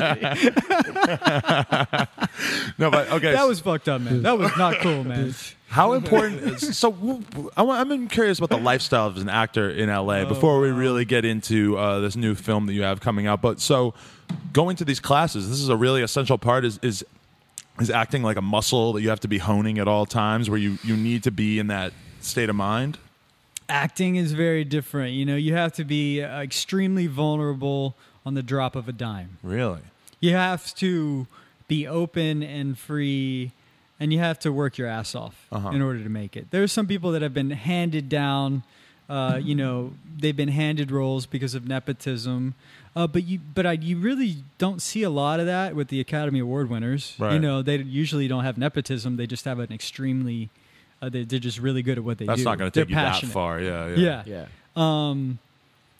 No, but okay. That was fucked up, man. That was not cool, man. How important? So I'm curious about the lifestyle of an actor in LA before we really get into this new film that you have coming out. But so going to these classes, this is a really essential part. Is acting like a muscle that you have to be honing at all times, where you need to be in that state of mind? Acting is very different. You know, you have to be extremely vulnerable on the drop of a dime. Really? You have to be open and free, and you have to work your ass off in order to make it. There's some people that have been handed down, they've been handed roles because of nepotism. But you really don't see a lot of that with the Academy Award winners. Right. You know, they usually don't have nepotism. They just have an extremely, they're just really good at what they do. That's not going to take They're you passionate. that far. Yeah. Yeah.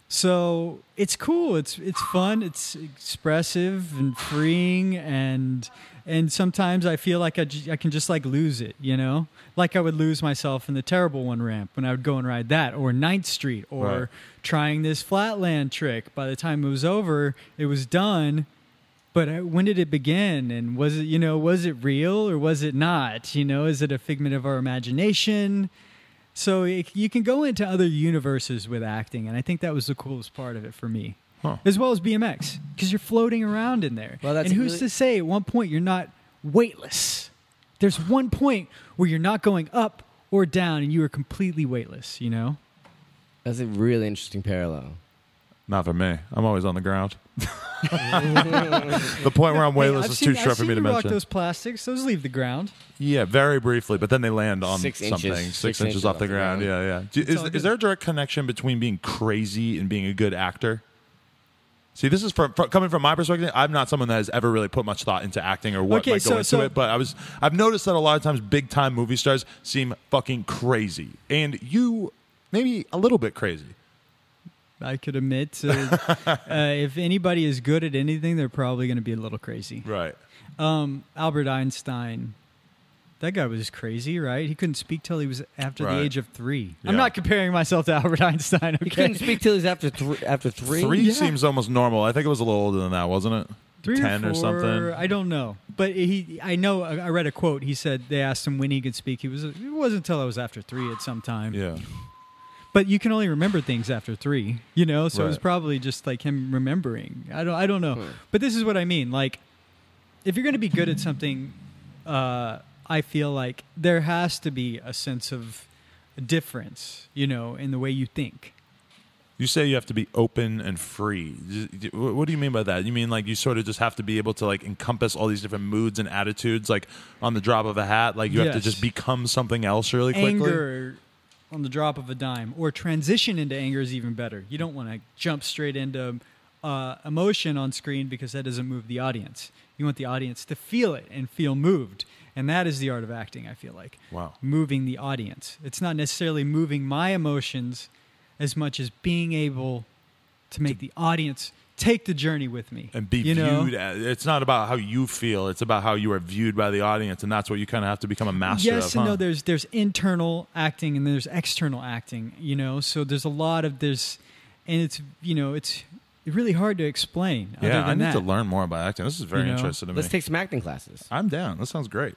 So it's cool. It's fun. It's expressive and freeing, and sometimes I feel like I can just like lose it, you know, like I would lose myself in the Terrible One ramp when I would go and ride that, or 9th Street, or Right. trying this flatland trick. By the time it was over, it was done. But when did it begin? And was it real or was it not? You know, is it a figment of our imagination? So you can go into other universes with acting, and I think that was the coolest part of it for me, as well as BMX, because you're floating around in there. Well, that's and who's really- to say at one point you're not weightless? There's one point where you're not going up or down, and you are completely weightless, you know? That's a really interesting parallel. Not for me. I'm always on the ground. The point where I'm weightless is too short for me to I've seen you rock mention. those plastics. Those leave the ground. Yeah, very briefly, but then they land on 6 something. inches. 6 inches off the ground. Yeah. It's all Is good. there a direct connection between being crazy and being a good actor? See, this is coming from my perspective. I'm not someone that has ever really put much thought into acting or what might go into it, but I've noticed that a lot of times big time movie stars seem fucking crazy, and you maybe a little bit crazy. I could admit, if anybody is good at anything, they're probably going to be a little crazy. Right. Albert Einstein, that guy was crazy, right? He couldn't speak till he was after Right. the age of 3. Yeah. I'm not comparing myself to Albert Einstein. Okay? He couldn't speak till he was after 3. 3 Yeah. seems almost normal. I think it was a little older than that, wasn't it? 3 10 or or 4, something. I don't know, but I read a quote. He said they asked him when he could speak. It wasn't until I was after 3 at some time. Yeah. But you can only remember things after 3, you know. So it was Right. probably just like him remembering. I don't know. But this is what I mean. Like, if you're going to be good at something, I feel like there has to be a sense of difference, you know, in the way you think. You say you have to be open and free. What do you mean by that? You mean like you sort of just have to be able to like encompass all these different moods and attitudes, like on the drop of a hat? Like you have to Yes. just become something else really quickly? Anger on the drop of a dime, or transition into anger is even better. You don't want to jump straight into emotion on screen because that doesn't move the audience. You want the audience to feel it and feel moved. And that is the art of acting, I feel like. Wow. Moving the audience. It's not necessarily moving my emotions as much as being able to make the audience take the journey with me. And be you know? viewed as, it's not about how you feel, it's about how you are viewed by the audience, and that's what you kind of have to become a master Yes of. and huh? no. There's internal acting and there's external acting, you know. So there's a lot of and it's it's really hard to explain. Yeah, other I than need that. to learn more about acting. This is very You know? interesting to me. Let's take some acting classes. I'm down. That sounds great.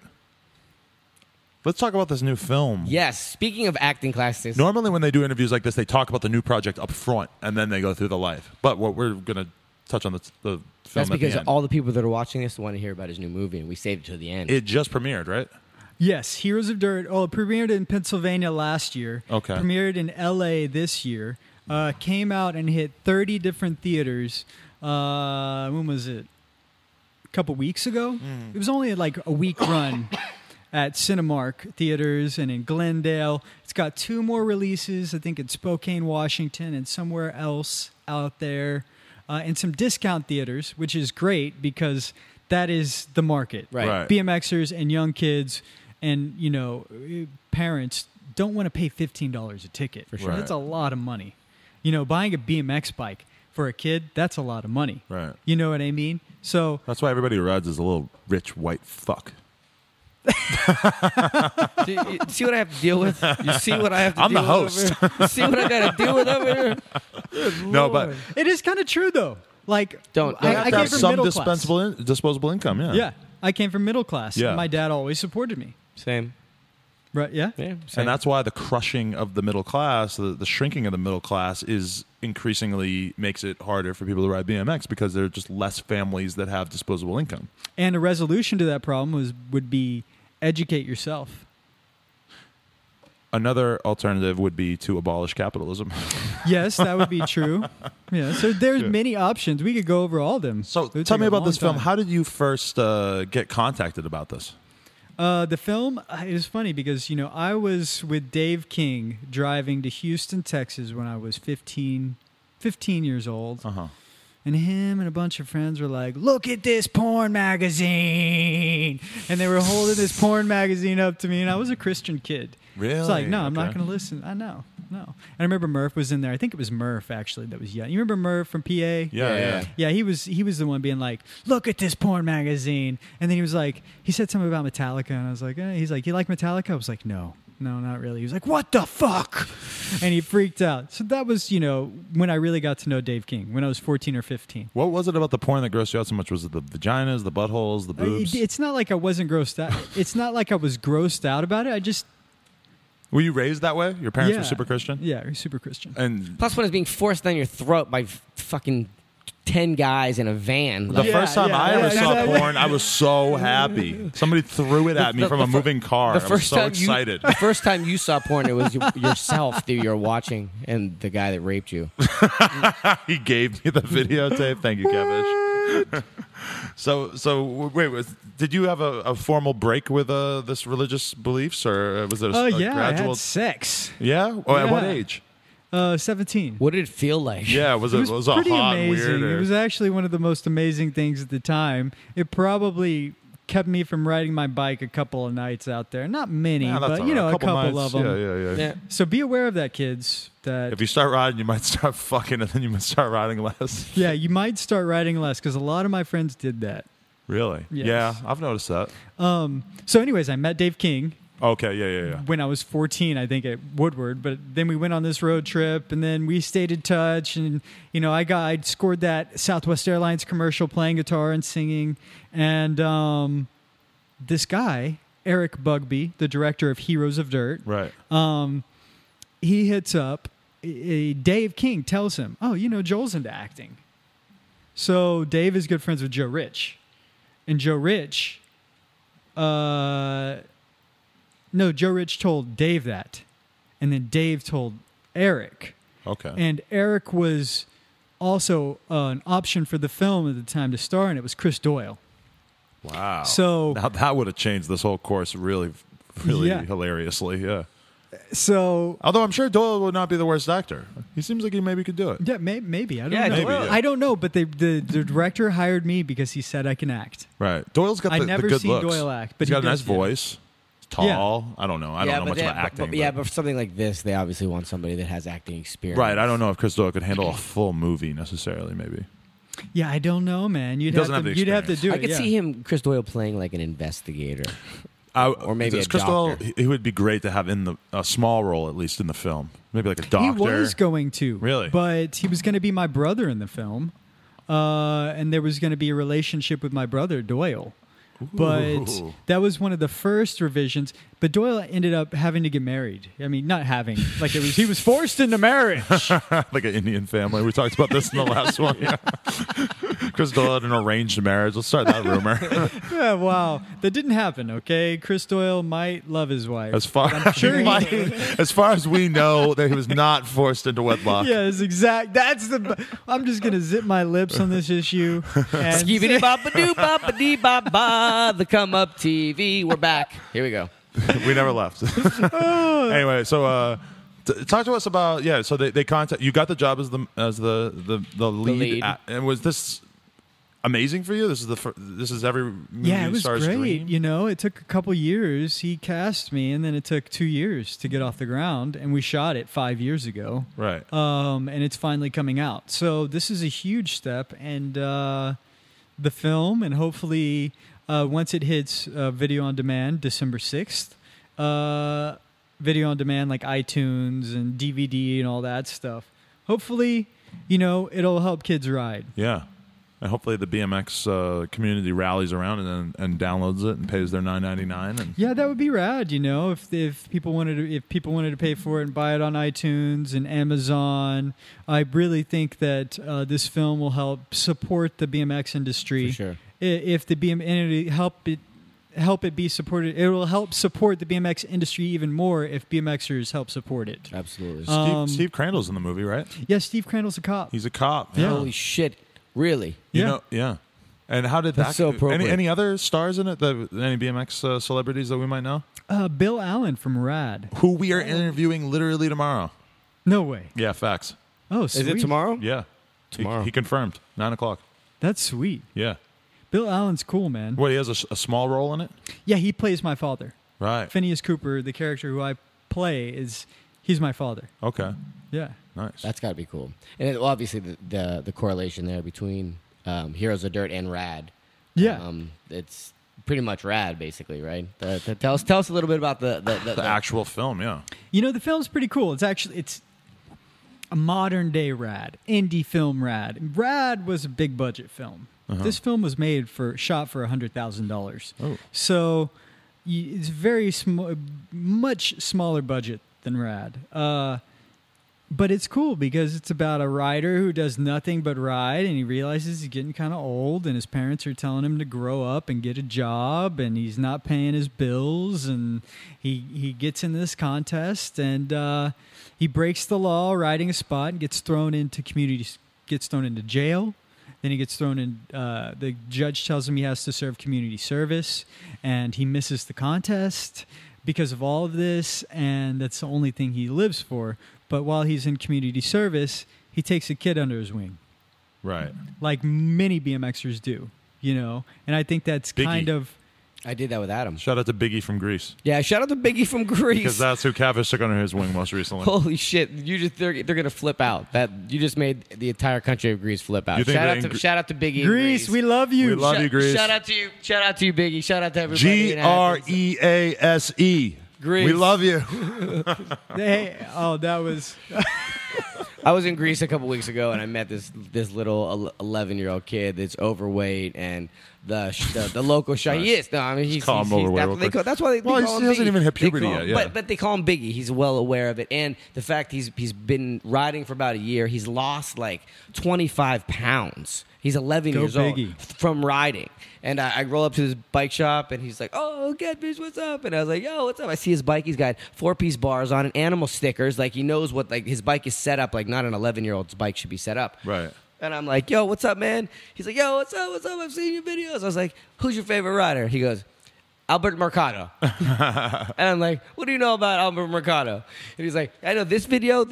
Let's talk about this new film. Yes. Speaking of acting classes, Normally when they do interviews like this, they talk about the new project up front, and then they go through the life. But what we're going to touch on the film. That's at the because end. all the people that are watching this want to hear about his new movie, and we saved it to the end. It just premiered, right? Yes, Heroes of Dirt. Oh, it premiered in Pennsylvania last year. Okay. Premiered in L.A. this year. Came out and hit 30 different theaters. When was it? A couple weeks ago. It was only like a week run at Cinemark theaters and in Glendale. It's got 2 more releases. I think in Spokane, Washington, and somewhere else out there, and some discount theaters, which is great because that is the market. Right. BMXers and young kids and parents don't want to pay $15 a ticket. For sure. Right. That's a lot of money. Buying a BMX bike for a kid, that's a lot of money. Right. You know what I mean? So That's why everybody who rides is a little rich white fuck. You see what I have to deal with? You see what I have to I'm deal the host. with over here? You see what I got to deal with over here? Good No, but Lord. it is kind of true though. Like Don't- You I have I to came have from some middle class. disposable income. Yeah. Yeah, I came from middle class. Yeah. And my dad always supported me. Same. Right? Yeah. Yeah, same. And that's why the crushing of the middle class, the shrinking of the middle class, is increasingly makes it harder for people to ride BMX because there are just less families that have disposable income. And a resolution to that problem would be educate yourself. Another alternative would be to abolish capitalism. Yes, that would be true. Yeah. So there's many options. We could go over all of them. So It would tell take me a about long this film. time. How did you first get contacted about this? The film, it was funny because, I was with Dave King driving to Houston, Texas when I was 15 years old. Uh-huh. And him and a bunch of friends were like, look at this porn magazine. And they were holding this porn magazine up to me. And I was a Christian kid. Really? It's like, no, I'm not Okay. going to listen. I know. No. And I remember Murph was in there. I think it was Murph, actually, that was young. You remember Murph from PA? Yeah. Yeah, he was the one being like, look at this porn magazine. And then he was like, he said something about Metallica. And I was like, he's like, you like Metallica? I was like, no, not really. He was like, what the fuck? And he freaked out. So that was, when I really got to know Dave King, when I was 14 or 15. What was it about the porn that grossed you out so much? Was it the vaginas, the buttholes, the boobs? It's not like I wasn't grossed out. It's not like I was grossed out about it. I just... Were you raised that way? Your parents were super Christian? Yeah, we're super Christian. And Plus, when it's being forced down your throat by fucking 10 guys in a van. the Like, first time I ever saw exactly. porn, I was so happy. Somebody threw it at me from a moving car. I was so excited. The first time you saw porn, it was yourself that you were watching and the guy that raped you. He gave me the videotape. Thank you, Kevish. So wait, did you have a formal break with this religious beliefs, or was it a I gradual? had sex. Yeah? Oh, at what Yeah. age? 17. What did it feel like? Yeah, was it pretty hot, amazing. weird? Or? It was actually one of the most amazing things at the time. It probably kept me from riding my bike a couple of nights out there. Not many, Yeah, that's but all right. a couple nights. of them. Yeah. Yeah. So be aware of that, kids. That If you start riding, you might start fucking, and then you might start riding less. yeah, you might start riding less because a lot of my friends did that. Really? Yes. Yeah, I've noticed that. So, anyways, I met Dave King Okay, yeah. when I was 14, I think, at Woodward. But then we went on this road trip, and then we stayed in touch. And I scored that Southwest Airlines commercial playing guitar and singing. And this guy, Eric Bugby, the director of Heroes of Dirt, Right. he hits up. Dave King tells him, "Oh, Joel's into acting." So Dave is good friends with Joe Rich, and Joe Rich, Joe Rich told Dave that, and then Dave told Eric, Okay. and Eric was also an option for the film at the time to star, and it was Chris Doyle. Wow. So- now that would have changed this whole course really Yeah. hilariously. Yeah. So Although I'm sure Doyle would not be the worst actor. He seems like he maybe could do it. yeah, maybe I don't Yeah, know. maybe, yeah. I don't know, but the director hired me because he said I can act. Right. Doyle's got I've the never good seen looks. Doyle act, but he's got he a nice does, yeah. voice. He's tall. I don't know. I don't know much about acting. But for something like this, they obviously want somebody that has acting experience. Right. I don't know if Chris Doyle could handle a full movie necessarily. Maybe. Yeah, I don't know, man. You'd doesn't have have to the do it. I could yeah. see him, Chris Doyle, playing like an investigator. Or maybe a Chris Doyle, doctor. he would be great to have in a small role, at least in the film. Maybe like a doctor. He was going to, Really? but he was going to be my brother in the film, and there was going to be a relationship with my brother Doyle. But Ooh. that was one of the first revisions But Doyle ended up having to get married. I mean, not having, like he was forced into marriage. Like an Indian family. We talked about this in the last one. Yeah. Chris Doyle had an arranged marriage. Let's start that rumor. Yeah, wow. That didn't happen, okay? Chris Doyle might love his wife. As far as far as we know, that he was not forced into wedlock. Yeah, it's exact. I'm just going to zip my lips on this issue. And Skibidi bop doo bop dee bop ba. The Come Up TV. We're back. Here we go. We never left. Anyway, so talk to us about So they contact you. Got the job as the lead. And was this amazing for you? This is every movie it was star's great. dream? You know, it took a couple years. He cast me, and then it took 2 years to get off the ground, and we shot it 5 years ago. Right. And it's finally coming out. So this is a huge step, and the film, and hopefully once it hits video on demand, December 6th, video on demand like iTunes and DVD and all that stuff. Hopefully, it'll help kids ride. Yeah. And hopefully the BMX community rallies around and downloads it and pays their $9.99. And yeah, that would be rad. If people wanted to pay for it and buy it on iTunes and Amazon, I really think that this film will help support the BMX industry. For sure. If the BMX help it be supported, it will help support the BMX industry even more if BMXers help support it. Absolutely. Steve Crandall's in the movie, right? Yeah, Steve Crandall's a cop. He's a cop. Yeah. Holy shit. Really? Yeah. And how did That's that? so appropriate. Any other stars in it? Any BMX celebrities that we might know? Bill Allen from Rad. Who we are interviewing literally tomorrow. No way. Yeah, facts. Oh, sweet. Is it tomorrow? Yeah, Tomorrow. He confirmed 9:00. That's sweet. Yeah. Bill Allen's cool, man. What, he has a small role in it? Yeah, he plays my father. Right. Phineas Cooper, the character who I play, he's my father. Okay. Yeah. Nice. That's got to be cool. And obviously the correlation there between Heroes of Dirt and Rad. Yeah. It's pretty much Rad, basically, right? Tell us a little bit about the actual film, yeah. The film's pretty cool. It's a modern day Rad, indie film Rad. Rad was a big budget film. Uh-huh. This film was shot for $100,000. Oh. So it's very much smaller budget than Rad. But it's cool because it's about a rider who does nothing but ride, and he realizes he's getting kind of old, and his parents are telling him to grow up and get a job, and he's not paying his bills, and he gets in this contest, and he breaks the law riding a spot and gets thrown into jail. Then he gets thrown in. The judge tells him he has to serve community service, and he misses the contest because of all of this, and that's the only thing he lives for. But while he's in community service, he takes a kid under his wing. Right. Like many BMXers do, And I think that's Biggie. kind of... I did that with Adam. Shout out to Biggie from Greece. Yeah, shout out to Biggie from Greece. Because that's who Cavish took under his wing most recently. Holy shit! They're gonna flip out. That you just made the entire country of Greece flip out. You think Shout out to Biggie. Greece, we love you. We love you, Greece. Shout out to you. Shout out to you, Biggie. Shout out to everybody. GREASE. Greece. We love you. That was... I was in Greece a couple weeks ago, and I met this little 11-year-old kid that's overweight, and the local he is. No, I mean he's overweight. that's why they call him he hasn't Biggie. even hit puberty yet. Yeah. But they call him Biggie. He's well aware of it, and the fact he's been riding for about a year. He's lost like 25 pounds. He's 11 years Biggie. old from riding. And I roll up to his bike shop, and he's like, "Oh, Catfish, what's up?" And I was like, "Yo, what's up?" I see his bike. He's got 4-piece bars on it, animal stickers. Like, he knows what his bike is set up. Like, not an 11-year-old's bike should be set up. Right. And I'm like, "Yo, what's up, man?" He's like, "Yo, what's up? What's up? I've seen your videos." I was like, "Who's your favorite rider?" He goes, "Albert Mercado." And I'm like, "What do you know about Albert Mercado?" And he's like, "I know this video.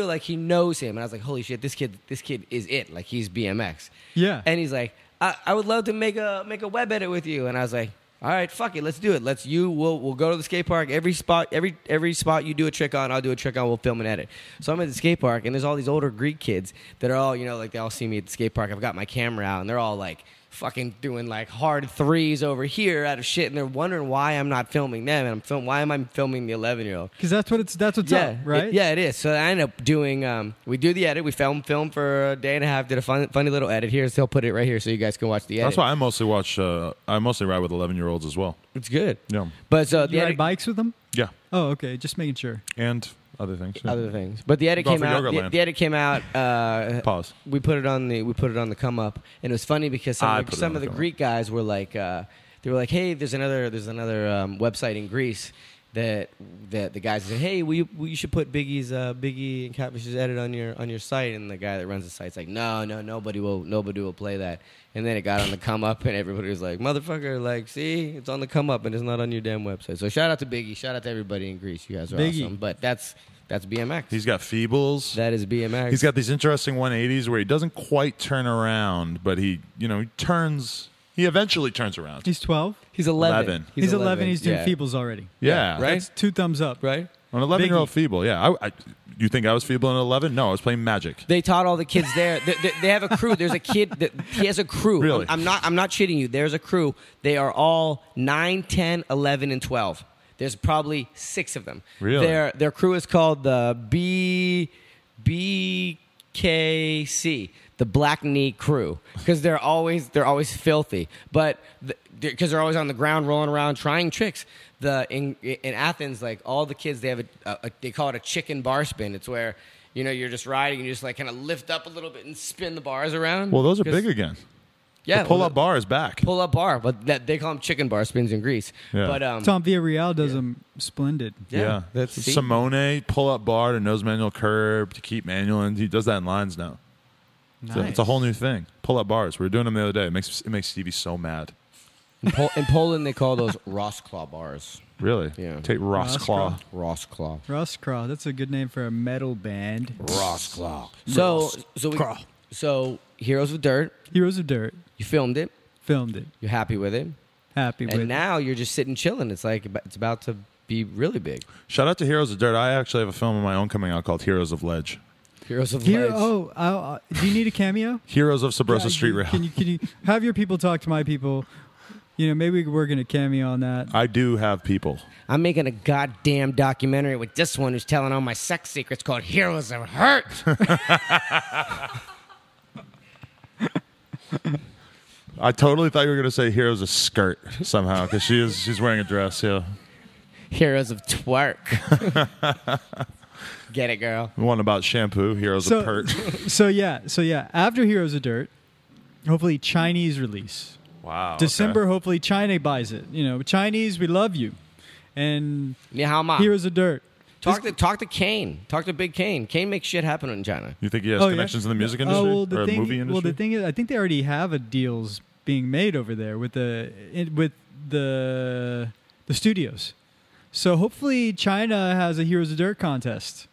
Like, he knows him." And I was like, "Holy shit, this kid is it. Like, he's BMX." Yeah. And he's like, I would love to make a web edit with you." And I was like, "All right, fuck it, let's do it. We'll go to the skate park. Every spot you do a trick on, I'll do a trick on. We'll film and edit." So I'm at the skate park, and there's all these older Greek kids that are all, like, they all see me at the skate park. I've got my camera out, and they're all like fucking doing like hard threes over here out of shit, and they're wondering why I'm not filming them, and why am I filming the 11-year-old? Because that's what's up, right? It is. So I end up doing. We do the edit. We film for a day and a half. Did a funny little edit here. So I'll put it right here so you guys can watch the edit. That's why I mostly watch. I mostly ride with 11-year-olds as well. It's good. Yeah. But so You ride bikes with them? Yeah. Oh, okay. Just making sure. And other things. Yeah. Other things, but the edit Golf came and out. Yoga Land. The edit came out. Pause. We put it on the come up, and it was funny because some of the Greek guys were like, they were like, hey, there's another website in Greece that the guys said, hey, you should put Biggie and Catfish's edit on your site, and the guy that runs the site's like, no, nobody will play that. And then it got on the come up, and everybody was like, motherfucker, like, see, it's on the come up, and it's not on your damn website. So shout out to Biggie, shout out to everybody in Greece. You guys are Biggie. awesome. But that's BMX. He's got feebles. That is BMX. He's got these interesting 180s where he doesn't quite turn around, but he turns. He eventually turns around. He's 12. He's 11. He's 11. He's doing feebles already. Yeah. Right? That's 2 thumbs up. Right? An 11-year-old feeble. Yeah. You think I was feeble at 11? No, I was playing Magic. They taught all the kids there. They have a crew. There's a kid. He has a crew. Really? I'm not shitting you. There's a crew. They are all 9, 10, 11, and 12. There's probably 6 of them. Really? Their crew is called the BKC, the Black Knee Crew, because they're always filthy, but because they're always on the ground rolling around trying tricks. In Athens, like all the kids, they have they call it a chicken bar spin. It's where you're just riding and you just like kind of lift up a little bit and spin the bars around. Well, those are big again. Yeah, the pull-up bar is back. Pull-up bar, but they call them chicken bar spins in Greece. Yeah. But Tom Villarreal does them splendid. Yeah. Simone, pull-up bar to nose manual curb to keep manual, and he does that in lines now. Nice. So it's a whole new thing. Pull-up bars. We were doing them the other day. It makes Stevie so mad. In Poland, they call those Rosklaw bars. Really? Yeah. Take Rosklaw. Rosklaw. Rosklaw. That's a good name for a metal band. Rosklaw. So Heroes of Dirt. Heroes of Dirt. You filmed it. Filmed it. You're happy with it. Happy with it. And now you're just sitting chilling. It's like it's about to be really big. Shout out to Heroes of Dirt. I actually have a film of my own coming out called Heroes of Ledge. Heroes of Ledge. Oh, do you need a cameo? Heroes of Sabrosa Street Rail. Can you have your people talk to my people? Maybe we could work in a cameo on that. I do have people. I'm making a goddamn documentary with this one who's telling all my sex secrets called Heroes of Hurt. I totally thought you were going to say Heroes of Skirt somehow because she's wearing a dress. Yeah. Heroes of Twerk. Get it, girl. One about shampoo. Heroes of Pert. So yeah. After Heroes of Dirt, hopefully Chinese release. Wow. December, okay. hopefully China buys it. Chinese, we love you. And Heroes of Dirt. Talk to Kane. Talk to Big Kane. Kane makes shit happen in China. You think he has connections in the music industry or movie industry? Well, the thing is, I think they already have deals being made over there with the studios. So hopefully China has a Heroes of Dirt contest.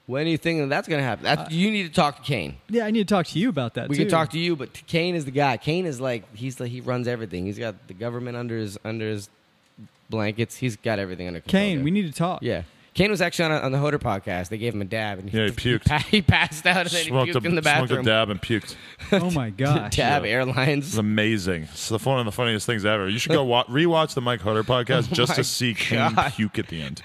When do you think that's going to happen? You need to talk to Kane. Yeah, I need to talk to you about that. We can talk to you, but Kane is the guy. Kane is he runs everything. He's got the government under his blankets. He's got everything under control. Kane, we need to talk. Yeah. Kane was actually on the Hodor podcast. They gave him a dab. And he puked. He passed out and then he puked in the bathroom. Smoked a dab and puked. Oh, my gosh. Dab Airlines. It's amazing. It's one of the funniest things ever. You should go rewatch the Mike Hodor podcast just to see Kane puke at the end.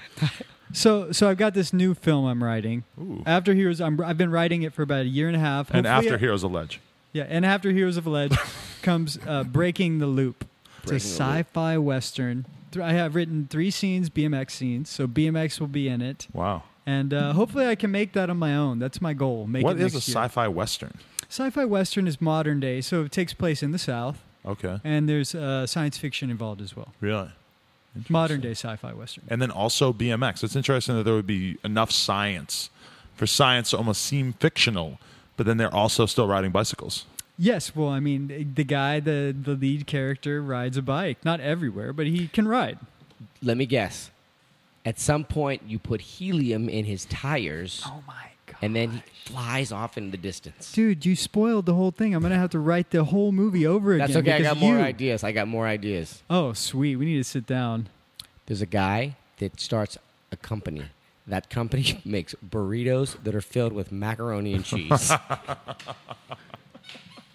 So I've got this new film I'm writing. Ooh. After Heroes, I've been writing it for about a year and a half. And after Heroes of Ledge. Yeah, and after Heroes of Ledge comes Breaking the Loop. It's a sci-fi western. I have written 3 scenes, BMX scenes, so BMX will be in it. Wow. And hopefully I can make that on my own. That's my goal. What is a sci-fi western? Sci-fi western is modern day, so it takes place in the South. Okay. And there's science fiction involved as well. Really? Modern day sci-fi western. And then also BMX. It's interesting that there would be enough science for science to almost seem fictional, but then they're also still riding bicycles. Yes, well, I mean, the guy, the lead character, rides a bike. Not everywhere, but he can ride. Let me guess. At some point, you put helium in his tires. Oh, my God. And then he flies off in the distance. Dude, you spoiled the whole thing. I'm going to have to write the whole movie over again. That's okay. I got more ideas. Oh, sweet. We need to sit down. There's a guy that starts a company. That company makes burritos that are filled with macaroni and cheese.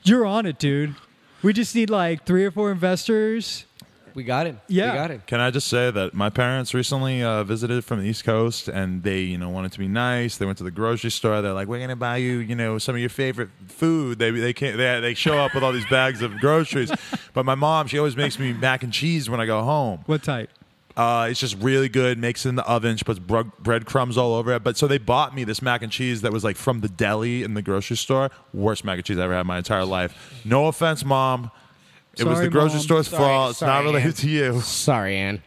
You're on it, dude. We just need like 3 or 4 investors. We got him. Yeah. We got him. Can I just say that my parents recently visited from the East Coast, and they, wanted to be nice. They went to the grocery store. They're like, "We're gonna buy you, some of your favorite food." They show up with all these bags of groceries. But my mom, she always makes me mac and cheese when I go home. What type? It's just really good. Makes it in the oven. She puts breadcrumbs all over it. But so they bought me this mac and cheese that was like from the deli in the grocery store. Worst mac and cheese I ever had in my entire life. No offense, Mom. It was the grocery Mom. store's fault. It's not related Ann. to you. Sorry, Ann.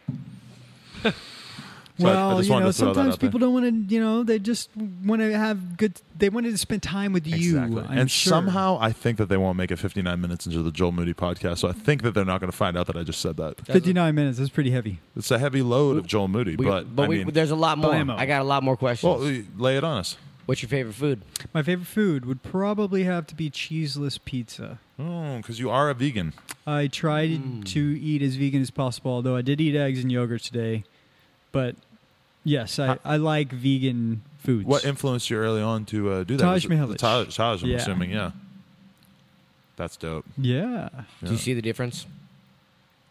Well, sometimes sometimes people don't want to, they just want to have good, they wanted to spend time with you. Exactly. I'm And sure. somehow I think that they won't make it 59 minutes into the Joel Moody podcast. So I think that they're not going to find out that I just said that. 59 minutes, that's pretty heavy. It's a heavy load of Joel Moody. But I mean, there's a lot more. Blammo. I got a lot more questions. well, lay it on us. What's your favorite food? My favorite food would probably have to be cheeseless pizza. Oh, because you are a vegan. I tried to eat as vegan as possible, although I did eat eggs and yogurt today. But yes, I like vegan foods. What influenced you early on to do that? Taj Was it Mahal. Taj, I'm Yeah. assuming, yeah. That's dope. Yeah. Do you see the difference?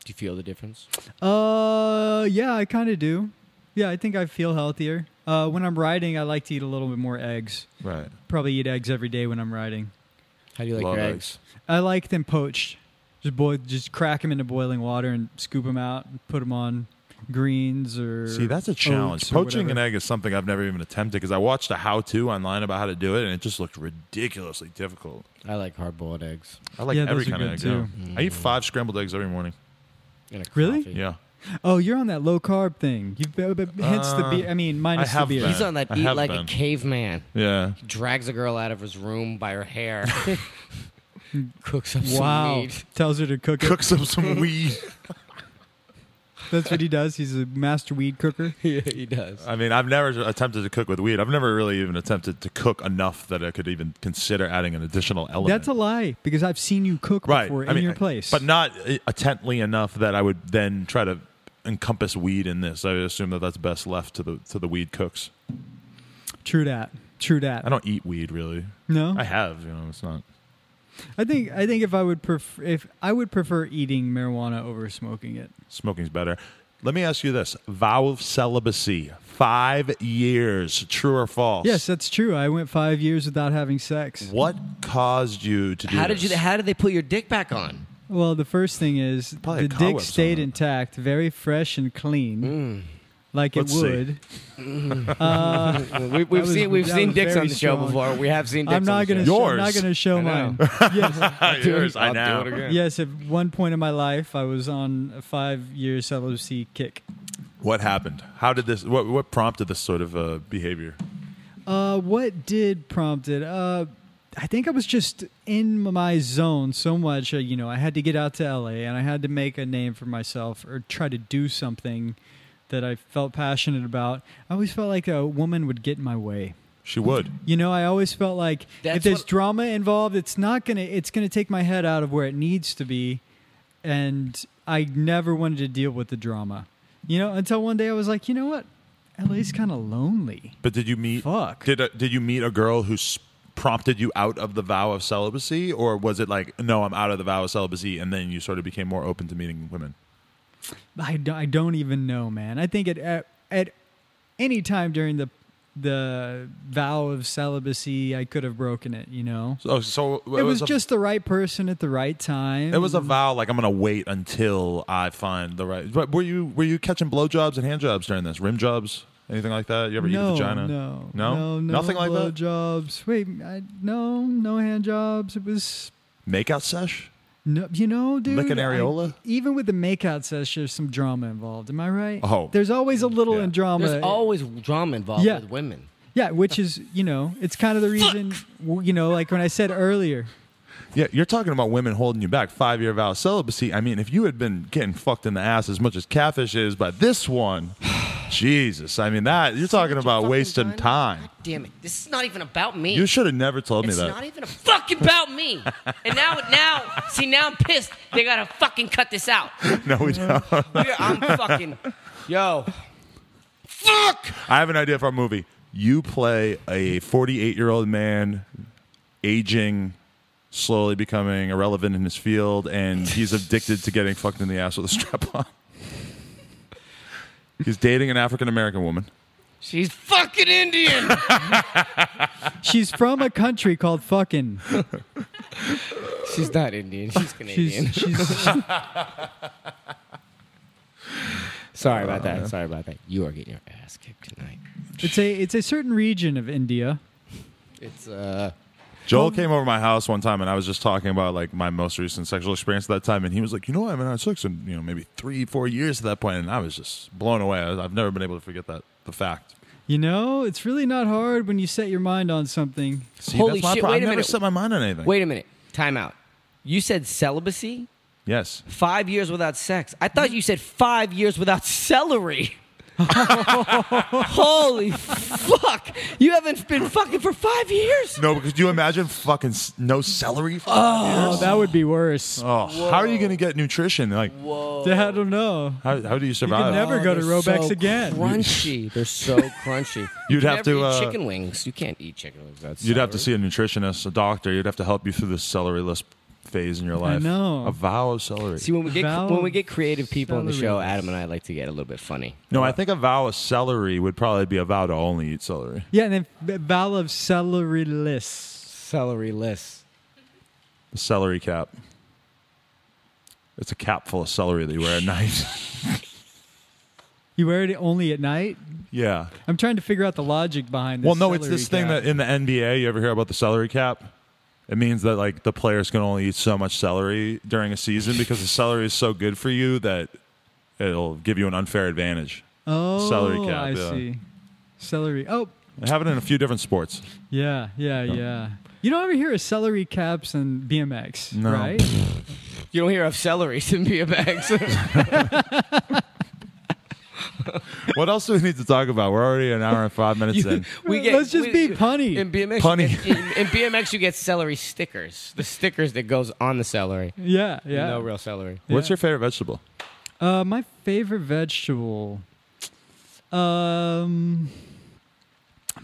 Do you feel the difference? Yeah, I kind of do. Yeah, I think I feel healthier. When I'm riding, I like to eat a little bit more eggs. Right. Probably eat eggs every day when I'm riding. How do you like Love your eggs. eggs? I like them poached. Just crack them into boiling water and scoop them out and put them on greens or See, that's a challenge. oats or Poaching whatever. an egg is something I've never even attempted because I watched a how-to online about how to do it, and it just looked ridiculously difficult. I like hard-boyed eggs. I like Yeah, every those are kind of good egg. too. Yeah. I eat 5 scrambled eggs every morning. And a Really? coffee. Yeah. Oh, you're on that low carb thing. Hence the beer. I mean, minus I have the beer. been. He's on that I eat have like been. a caveman. Yeah. He drags a girl out of his room by her hair. Cooks up Wow. some meat. Tells her to cook it. Cooks up some weed. That's what he does. He's a master weed cooker. Yeah, he does. I mean, I've never attempted to cook with weed. I've never really even attempted to cook enough that I could even consider adding an additional element. That's a lie because I've seen you cook right. before I mean, in your place. but not intently enough that I would then try to encompass weed in this. I assume that that's best left to the weed cooks. True that. True that. I don't eat weed really. No. I have, it's not. I think if I would prefer eating marijuana over smoking it. Smoking's better. Let me ask you this: vow of celibacy, 5 years, true or false? Yes, that's true. I went 5 years without having sex. What caused you to do How this? did they put your dick back on? Well, the first thing is Probably a the cobwebs dick stayed on it. intact, very fresh and clean, like Let's it see. would. We've was- seen that was dicks on very the show strong. before. We have seen dicks I'm not on the gonna. show. I'm not Yours. gonna show I know. mine. Yes, Yours, I I'll know. do it again. yes. At one point in my life, I was on a 5-year celibacy kick. What happened? How did this? What prompted this sort of behavior? What did prompt it? I think I was just in my zone so much. I had to get out to LA and I had to make a name for myself or try to do something that I felt passionate about. I always felt like a woman would get in my way. She would. I always felt like That's if there's what- drama involved, it's gonna take my head out of where it needs to be, and I never wanted to deal with the drama. Until one day I was like, you know what, LA's kind of lonely. But did you meet? Fuck. Did you meet a girl who prompted you out of the vow of celibacy, or was it like, no, I'm out of the vow of celibacy, and then you sort of became more open to meeting women? I don't even know, man. I think at any time during the vow of celibacy, I could have broken it. So It was just the right person at the right time. It was a vow, like I'm gonna wait until I find the right. But were you catching blowjobs and hand jobs during this? Rim jobs, anything like that? You ever eat a vagina? No, Nothing like that. Jobs. Wait, no hand jobs. It was Makeout sesh? no, dude. Lick an areola? Even with the makeout session, there's some drama involved. Am I right? Oh. There's always a little Yeah. in drama. There's always drama involved Yeah. with women. Yeah, which is, it's kind of the reason, like when I said earlier. Yeah, you're talking about women holding you back. 5-year vow of celibacy. I mean, if you had been getting fucked in the ass as much as catfish is, but this one, Jesus. I mean, you're talking about Fucking wasting done? time. God damn it. This is not even about me. You should have never told me It's that. not even fucking about me. And now I'm pissed. They gotta fucking cut this out. No, we don't. I'm fucking, yo. Fuck! I have an idea for a movie. You play a 48-year-old man aging slowly becoming irrelevant in his field, and he's addicted to getting fucked in the ass with a strap-on. He's dating an African-American woman. She's fucking Indian. She's from a country called fucking. She's not Indian. She's Canadian. Sorry about that. Sorry about that. You are getting your ass kicked tonight. It's a certain region of India. It's Joel came over my house one time, and I was just talking about like my most recent sexual experience at that time, and he was like, "You know, I haven't had sex in maybe 3-4 years at that point," and I was just blown away. I've never been able to forget the fact. It's really not hard when you set your mind on something. See, Holy that's my shit! problem. Wait a I've never minute. set my mind on anything. Wait a minute. Time out. You said celibacy? Yes. 5 years without sex. I thought you said 5 years without celery. Holy fuck! You haven't been fucking for 5 years? No, because you imagine fucking no celery for 5 years? That would be worse. Oh, how are you going to get nutrition? Like, Whoa. I don't know. how do you You survive? can never go to they're Robex so again. Crunchy. They're so crunchy. You'd You have never to, eat chicken wings. You can't eat chicken wings. That's You'd have to see a nutritionist, a doctor. You'd have to help you through this celery-less phase in your life. know. A vow of celery. See, when we get creative people on the show, Celery. Adam and I like to get a little bit funny. No, I think a vow of celery would probably be a vow to only eat celery. Yeah, and then vow of celery-less. Celery-less. The celery cap. It's a cap full of celery that you wear at night. You wear it only at night? Yeah. I'm trying to figure out the logic behind this. Well, no, it's celery this thing cap. that in the NBA, you ever hear about the celery cap? It means that like the players can only eat so much celery during a season because the celery is so good for you that it'll give you an unfair advantage. Oh, celery cap, I yeah. see. Celery. Oh, They have it in a few different sports. yeah. You don't ever hear of celery caps and BMX, No. right? You don't hear of celeries in BMX. What else do we need to talk about? We're already an hour and 5 minutes in. Let's just be punny. In BMX, Punny. in BMX, you get celery stickers. The stickers that goes on the celery. Yeah. No real celery. What's your favorite vegetable? My favorite vegetable. I'm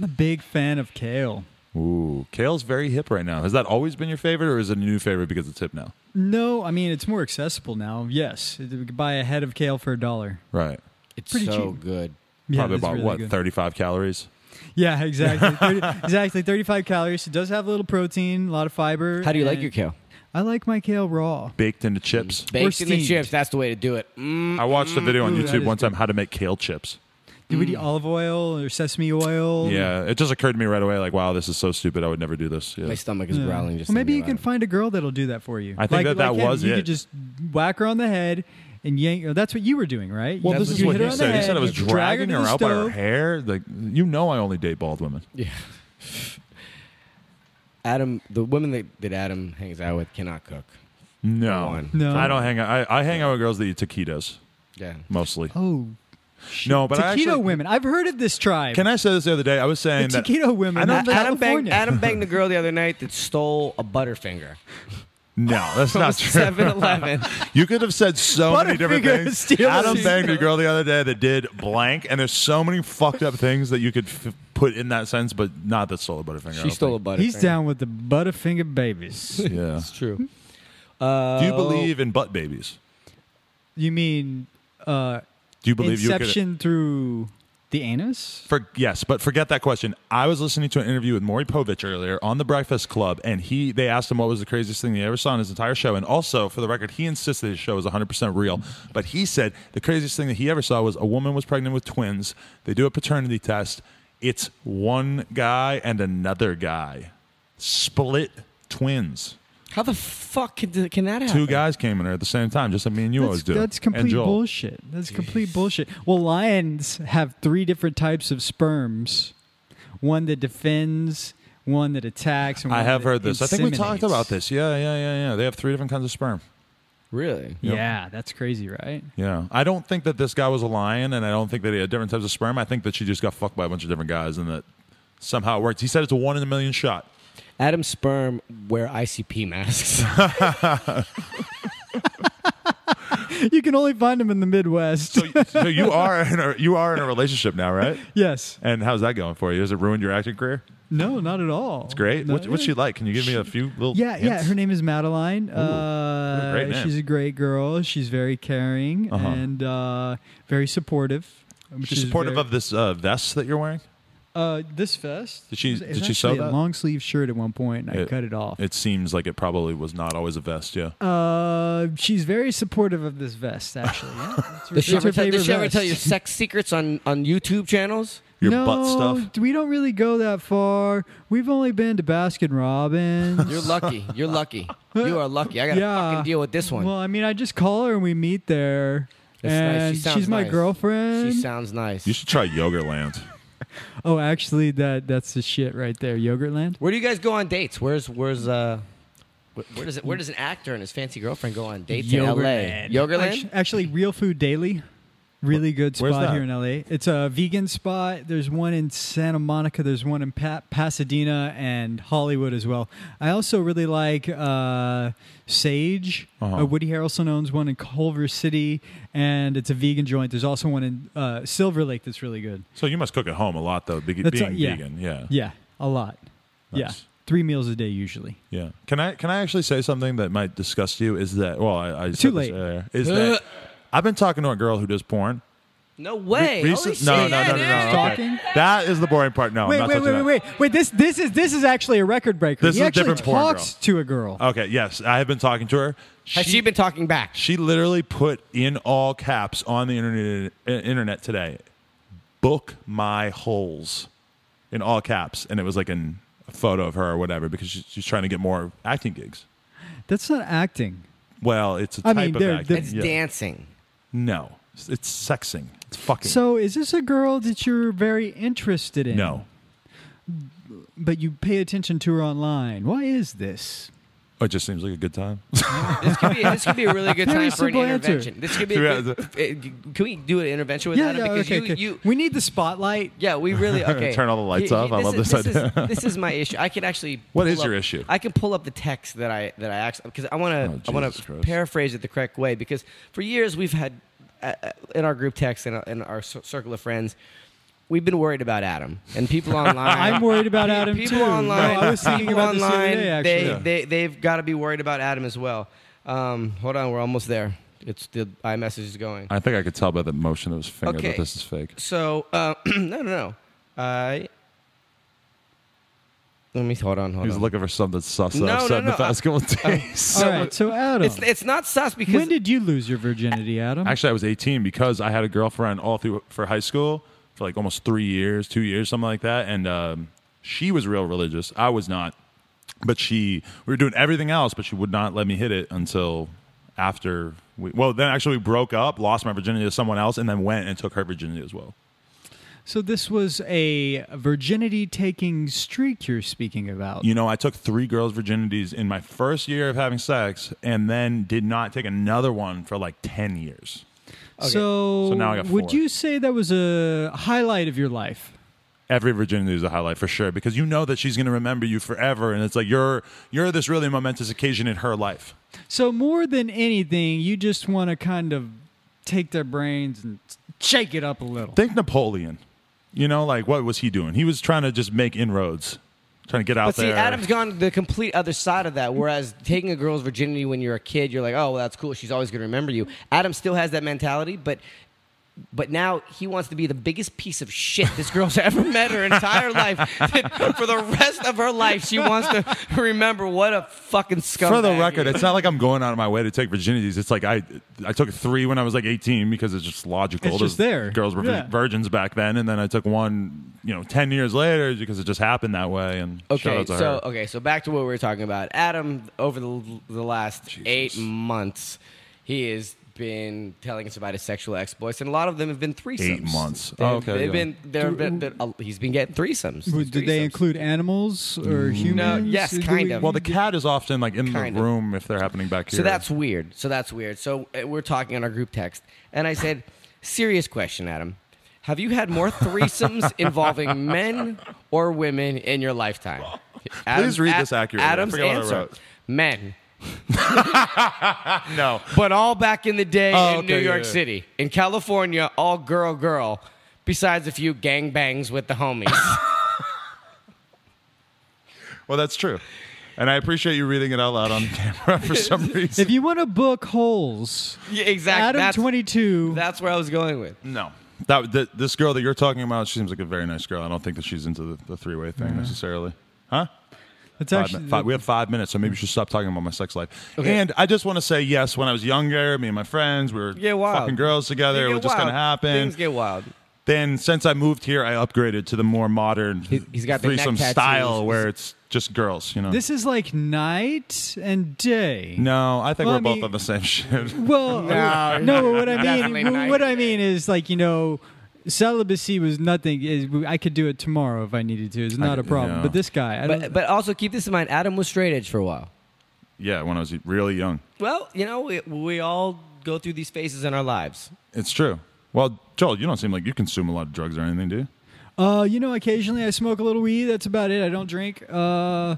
a big fan of kale. Ooh, kale's very hip right now. Has that always been your favorite, or is it a new favorite because it's hip now? No, I mean it's more accessible now. Yes, you could buy a head of kale for $1. Right. It's Pretty so cheap. good. Yeah, Probably it's about, really good. 35 calories? Yeah, exactly. Exactly, 35 calories. It does have a little protein, a lot of fiber. How do you like and your kale? I like my kale raw. Baked into chips. Baked in the steamed. chips. That's the way to do it. I watched a video on Ooh, that YouTube is one time how to make kale chips. Do we do olive oil or sesame oil? Yeah, it just occurred to me right away, like, wow, this is so stupid. I would never do this. Yeah. My stomach is Yeah. growling. Just Well, maybe thinking you can about find a girl that'll do that for you. I think that him. was you it. could just whack her on the head and yank. That's what you were doing, right? Well, You- this is you what hit her he on the said. He head, said I was you drag dragging to her the out by her stove. hair. Like, I only date bald women. Yeah. Adam, the women that Adam hangs out with cannot cook. No, No. I don't hang out. I hang out with girls that eat taquitos Yeah. mostly. Oh, shit. No, but I taquito actually- women. I've heard of this tribe. Can I say this the other day? I was saying the that taquito women. I don't in think- California. Adam banged the girl the other night that stole a Butterfinger. no, that's From not true. 7-Eleven. You could have said so many different Butterfinger things. steals Adam it. banged a girl the other day that did blank, and there's so many fucked up things that you could put in that sentence, but not that stole a Butterfinger. I She don't stole a think. Butterfinger. He's down with the Butterfinger babies. Yeah. It's true. Do you believe in butt babies? You mean Do you believe you could? inception through the anus? Yes, but forget that question. I was listening to an interview with Maury Povich earlier on the Breakfast Club, and they asked him what was the craziest thing he ever saw in his entire show. And also, for the record, he insisted his show was 100% real. But he said the craziest thing that he ever saw was a woman was pregnant with twins. They do a paternity test. It's one guy and another guy. Split twins. How the fuck can that happen? Two guys came in there at the same time, just like me and you always do. That's And complete Joel. bullshit. That's complete bullshit. Well, lions have 3 different types of sperms. One that defends, one that attacks, and one I have that heard this. I think we talked inseminates. about this. Yeah. They have 3 different kinds of sperm. Really? Yep. Yeah, that's crazy, right? Yeah. I don't think that this guy was a lion, and I don't think that he had different types of sperm. I think that she just got fucked by a bunch of different guys, and that somehow it worked. He said it's a 1 in a million shot. Adam's sperm wear ICP masks. You can only find them in the Midwest. So you are in a relationship now, right? Yes. And how's that going for you? Has it ruined your acting career? No, not at all. It's great. What's she like? Can you give me a few little hints? Her name is Madeline. Great name. She's a great girl. She's very caring and very supportive. She's supportive of this vest that you're wearing? This vest? Did she sew actually that? a long sleeve shirt at one point, and I cut it off. It seems like it probably was not always a vest, yeah. She's very supportive of this vest, actually. Yeah. Does she ever tell you sex secrets on YouTube channels? Your butt stuff? We don't really go that far. We've only been to Baskin Robbins. You're lucky. You're lucky. You are lucky. I got to fucking deal with this one. Well, I mean, I just call her and we meet there. That's and nice. she's my girlfriend. She sounds nice. You should try Yogurtland. Oh, actually, that's the shit right there, Yogurtland. Where do you guys go on dates? Where does an actor and his fancy girlfriend go on dates in LA? Yogurtland? Actually, Real Food Daily. Really good Where's spot that? here in LA. It's a vegan spot. There's one in Santa Monica. There's one in Pasadena and Hollywood as well. I also really like Sage. Woody Harrelson owns one in Culver City, and it's a vegan joint. There's also one in Silver Lake that's really good. So you must cook at home a lot, though, being vegan. Yeah. Yeah, a lot. Nice. Yeah. 3 meals a day usually. Yeah. Can I actually say something that might disgust you? Is that I Too said late. This earlier, is that I've been talking to a girl who does porn. No way. No. Stalking? Okay. That is the boring part. No. Wait. This is actually a record breaker. This he is a actually different porn talks girl. to a girl. Okay. Yes, I have been talking to her. Has she been talking back? She literally put in all caps on the internet today, "Book my holes," in all caps, and it was like a photo of her or whatever because she's trying to get more acting gigs. That's not acting. Well, it's a type of acting. It's dancing. No, it's sexing. It's fucking. So is this a girl that you're very interested in? No. But you pay attention to her online. Why is this? Oh, it just seems like a good time. This could be a really good Very time for an simple answer. intervention. This could be. Can we do an intervention with Adam? Because okay. We need the spotlight. Yeah, we really. Okay. Turn all the lights off. I love this idea. This is my issue. I can actually. What is your issue? I can pull up the text that I actually because I want to paraphrase it the correct way because for years we've had in our group text and in our circle of friends. We've been worried about Adam and people online. I'm worried about Adam people too. Online, no, I was thinking about this the other day, actually. They've got to be worried about Adam as well. Hold on, we're almost there. It's the iMessage is going. I think I could tell by the motion of his finger Okay. that this is fake. So no. Let me hold on. He's looking for something sus No, I've said in the past couple of days. All right, so Adam, It's not sus because when did you lose your virginity, Adam? Actually, I was 18 because I had a girlfriend all through for high school for like almost 3 years, 2 years, something like that. And she was real religious. I was not. But we were doing everything else, but she would not let me hit it until after then we broke up, lost my virginity to someone else, and then went and took her virginity as well. So this was a virginity-taking streak you're speaking about. You know, I took 3 girls' virginities in my first year of having sex and then did not take another one for like 10 years. Okay. So now I got 4. Would you say that was a highlight of your life? Every virginity is a highlight for sure because you know that she's going to remember you forever, and it's like you're this really momentous occasion in her life. So more than anything, you just want to kind of take their brains and shake it up a little. Think Napoleon. You know, like what was he doing? He was trying to just make inroads, trying to get out there. But see, Adam's gone the complete other side of that. Whereas taking a girl's virginity when you're a kid, you're like, oh, well, that's cool. She's always going to remember you. Adam still has that mentality, but now he wants to be the biggest piece of shit this girl's ever met her entire life. For the rest of her life, she wants to remember what a fucking scumbag. For the record, it's not like I'm going out of my way to take virginities. It's like I took 3 when I was like 18 because it's just logical. It's just there. Girls were virgins back then, and then I took one, 10 years later because it just happened that way. And shout out to her. So back to what we were talking about. Adam, over the last 8 months, he has been telling us about his sexual exploits, and a lot of them have been threesomes. 8 months. He's been getting threesomes. Did they include animals or humans? No, yes, kind of. Well, the cat is often like in the room if they're happening back here. So that's weird. So we're talking on our group text, and I said, serious question, Adam. Have you had more threesomes involving men or women in your lifetime? Please read this accurately. Adam's I forget what I answer: wrote. men. No. But all back in the day in New York yeah. City. In California, all girl, besides a few gangbangs with the homies. Well, that's true. And I appreciate you reading it out loud on camera for some reason. If you want to book holes, Yeah, exactly. Adam 22. That's where I was going with. No. This girl that you're talking about, she seems like a very nice girl. I don't think that she's into the three-way thing necessarily. Huh? It's actually We have 5 minutes, so maybe we should stop talking about my sex life. Okay. And I just want to say, yes, when I was younger, me and my friends, we were wild. fucking girls together. It was just going to happen. Things get wild. Then, since I moved here, I upgraded to the more modern He's got the neck threesome tattoos. style where it's just girls, you know. This is like night and day. No, I think Well, we're I both mean- on the same shit. Well, No, no. What I definitely mean, night what and I mean day. is like celibacy was nothing. I could do it tomorrow if I needed to. It's not a problem. yeah. But this guy, I don't, But also keep this in mind. Adam was straight edge for a while. Yeah, when I was really young. Well, we all go through these phases in our lives. It's true. Well, Joel, you don't seem like you consume a lot of drugs or anything, do you? occasionally I smoke a little weed. That's about it. I don't drink. I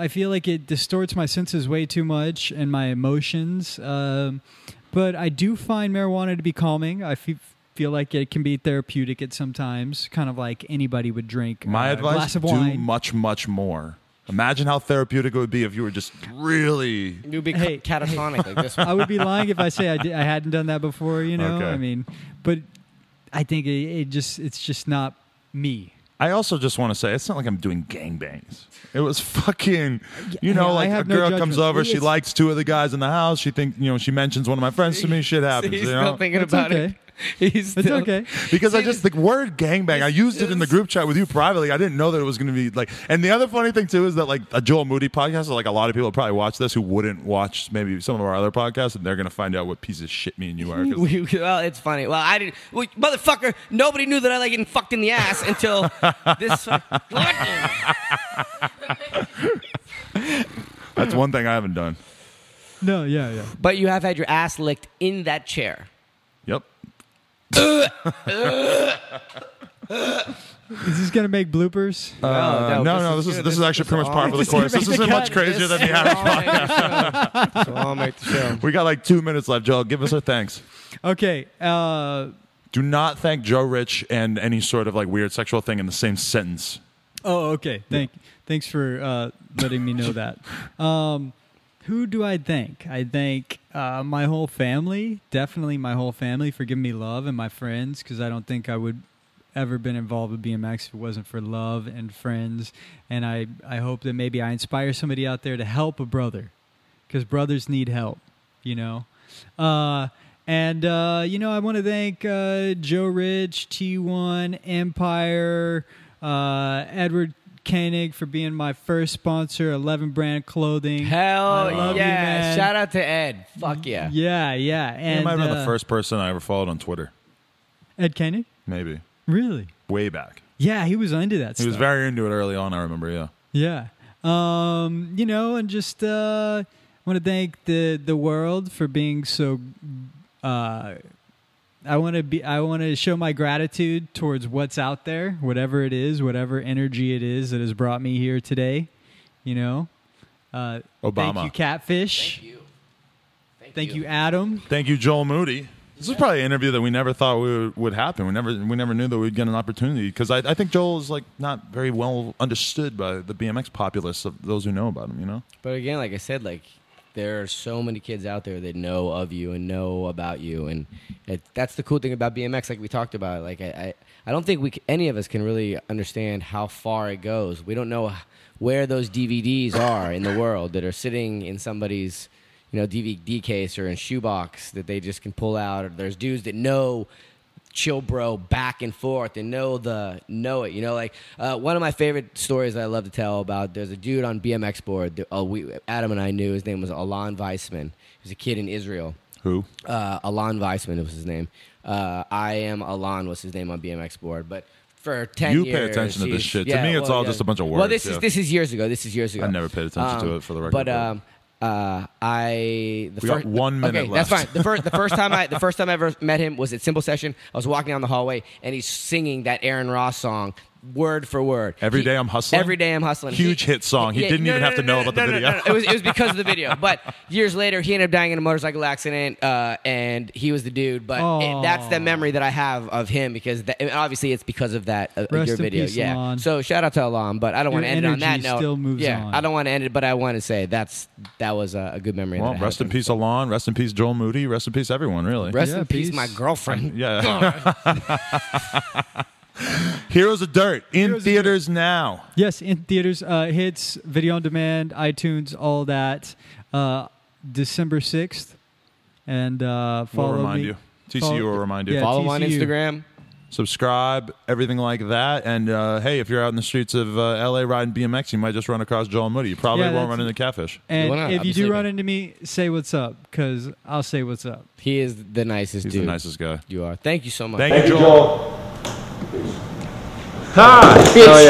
feel like it distorts my senses way too much and my emotions. But I do find marijuana to be calming. I feel like it can be therapeutic at sometimes, kind of like anybody would drink My a advice, glass of do wine. much, much more. Imagine how therapeutic it would be if you were just really... You'd be Hey, catatonic like this one. I would be lying if I say I hadn't done that before. Okay. I mean, but I think it's just not me. I also just want to say, it's not like I'm doing gangbangs. It was fucking, I like a have no girl comes judgment. over, she It's- likes two of the guys in the house, she mentions one of my friends to me, shit happens, He's you still know? thinking It's about okay. it. He's It's still, okay. Because See, the word gangbang, I used it in the group chat with you privately. I didn't know that it was going to be like, and the other funny thing too is that like a Joel Moody podcast, like a lot of people probably watch this who wouldn't watch maybe some of our other podcasts, and they're going to find out what piece of shit me and you are. 'cause- Well, it's funny. Well, I didn't. Well, motherfucker, nobody knew that I like getting fucked in the ass until this. That's one thing I haven't done. No, yeah. But you have had your ass licked in that chair. Yep. Is this gonna make bloopers? No, this is actually pretty much par for the course. This isn't much crazier than the average podcast. So I'll make the show. We got like 2 minutes left, Joel. Give us our thanks. Okay. Do not thank Joe Rich and any sort of like weird sexual thing in the same sentence. Oh, okay. Thanks for letting me know that. Who do I thank? I thank my whole family, definitely my whole family, for giving me love, and my friends, because I don't think I would ever been involved with BMX if it wasn't for love and friends. And I hope that maybe I inspire somebody out there to help a brother, because brothers need help, I want to thank Joe Rich, T1, Empire, Edward Koenig for being my first sponsor, 11 Brand Clothing. Hell I love you, yeah! man. Shout out to Ed. Fuck yeah. Yeah. You And might have been the first person I ever followed on Twitter. Ed Koenig? Maybe. Really? Way back. Yeah, he was into that He stuff. was very into it early on, I remember, yeah. Yeah. And just want to thank the world for being so I want to show my gratitude towards what's out there, whatever it is, whatever energy it is that has brought me here today, Obama. Thank you, Catfish. Thank you, Adam. Thank you, Joel Moody. This was probably an interview that we never thought would happen. We never knew that we'd get an opportunity because I think Joel is like not very well understood by the BMX populace of those who know about him. But again, like I said, like there are so many kids out there that know of you and know about you, and that's the cool thing about BMX. Like we talked about, like I don't think any of us can really understand how far it goes. We don't know where those DVDs are in the world that are sitting in somebody's DVD case or in shoebox that they just can pull out. Or there's dudes that know Chill Bro back and forth and know it. Like one of my favorite stories that I love to tell about, there's a dude on BMX board. Adam and I knew his name was Alon Weissman. He was a kid in Israel. Who? Alon Weissman was his name. I Am Alon was his name on BMX board. But for 10 You years... pay attention to this shit. To me, it's all just a bunch of words. Well, this is years ago. I never paid attention to it, for the record. But we got 1 minute okay, left. that's fine. The first time I ever met him was at Simple Session. I was walking down the hallway and he's singing that Aaron Ross song, word for word. Every Day I'm Hustling? Every Day I'm Hustling. Huge hit song. He didn't even have to know about the video. No. It was because of the video. But years later, he ended up dying in a motorcycle accident, and he was the dude. But that's the memory that I have of him because obviously it's because of that your video. Peace, yeah. Alon. So shout out to Alon, but I don't want to end it on that note. Still moves on. I don't want to end it, but I want to say that was a good memory. Well, rest in peace, Alon. Rest in peace, Joel Moody. Rest in peace, everyone. Really. Rest in peace, my girlfriend. Yeah. Heroes of Dirt in theaters now. Yes, in theaters. Hits, video on demand, iTunes, all that. December 6th. And follow We'll remind me. you. TCU will remind you. Yeah, Follow on TCU. Instagram. Subscribe, everything like that. And hey, if you're out in the streets of LA riding BMX, you might just run across Joel Moody. You probably won't run into Catfish. And Why not? if I'll you be do run into me, say what's up, because I'll say what's up. He is the nicest He's dude. the nicest guy. You are. Thank you so much. Thank you, Joel. Ha! Oh, yeah.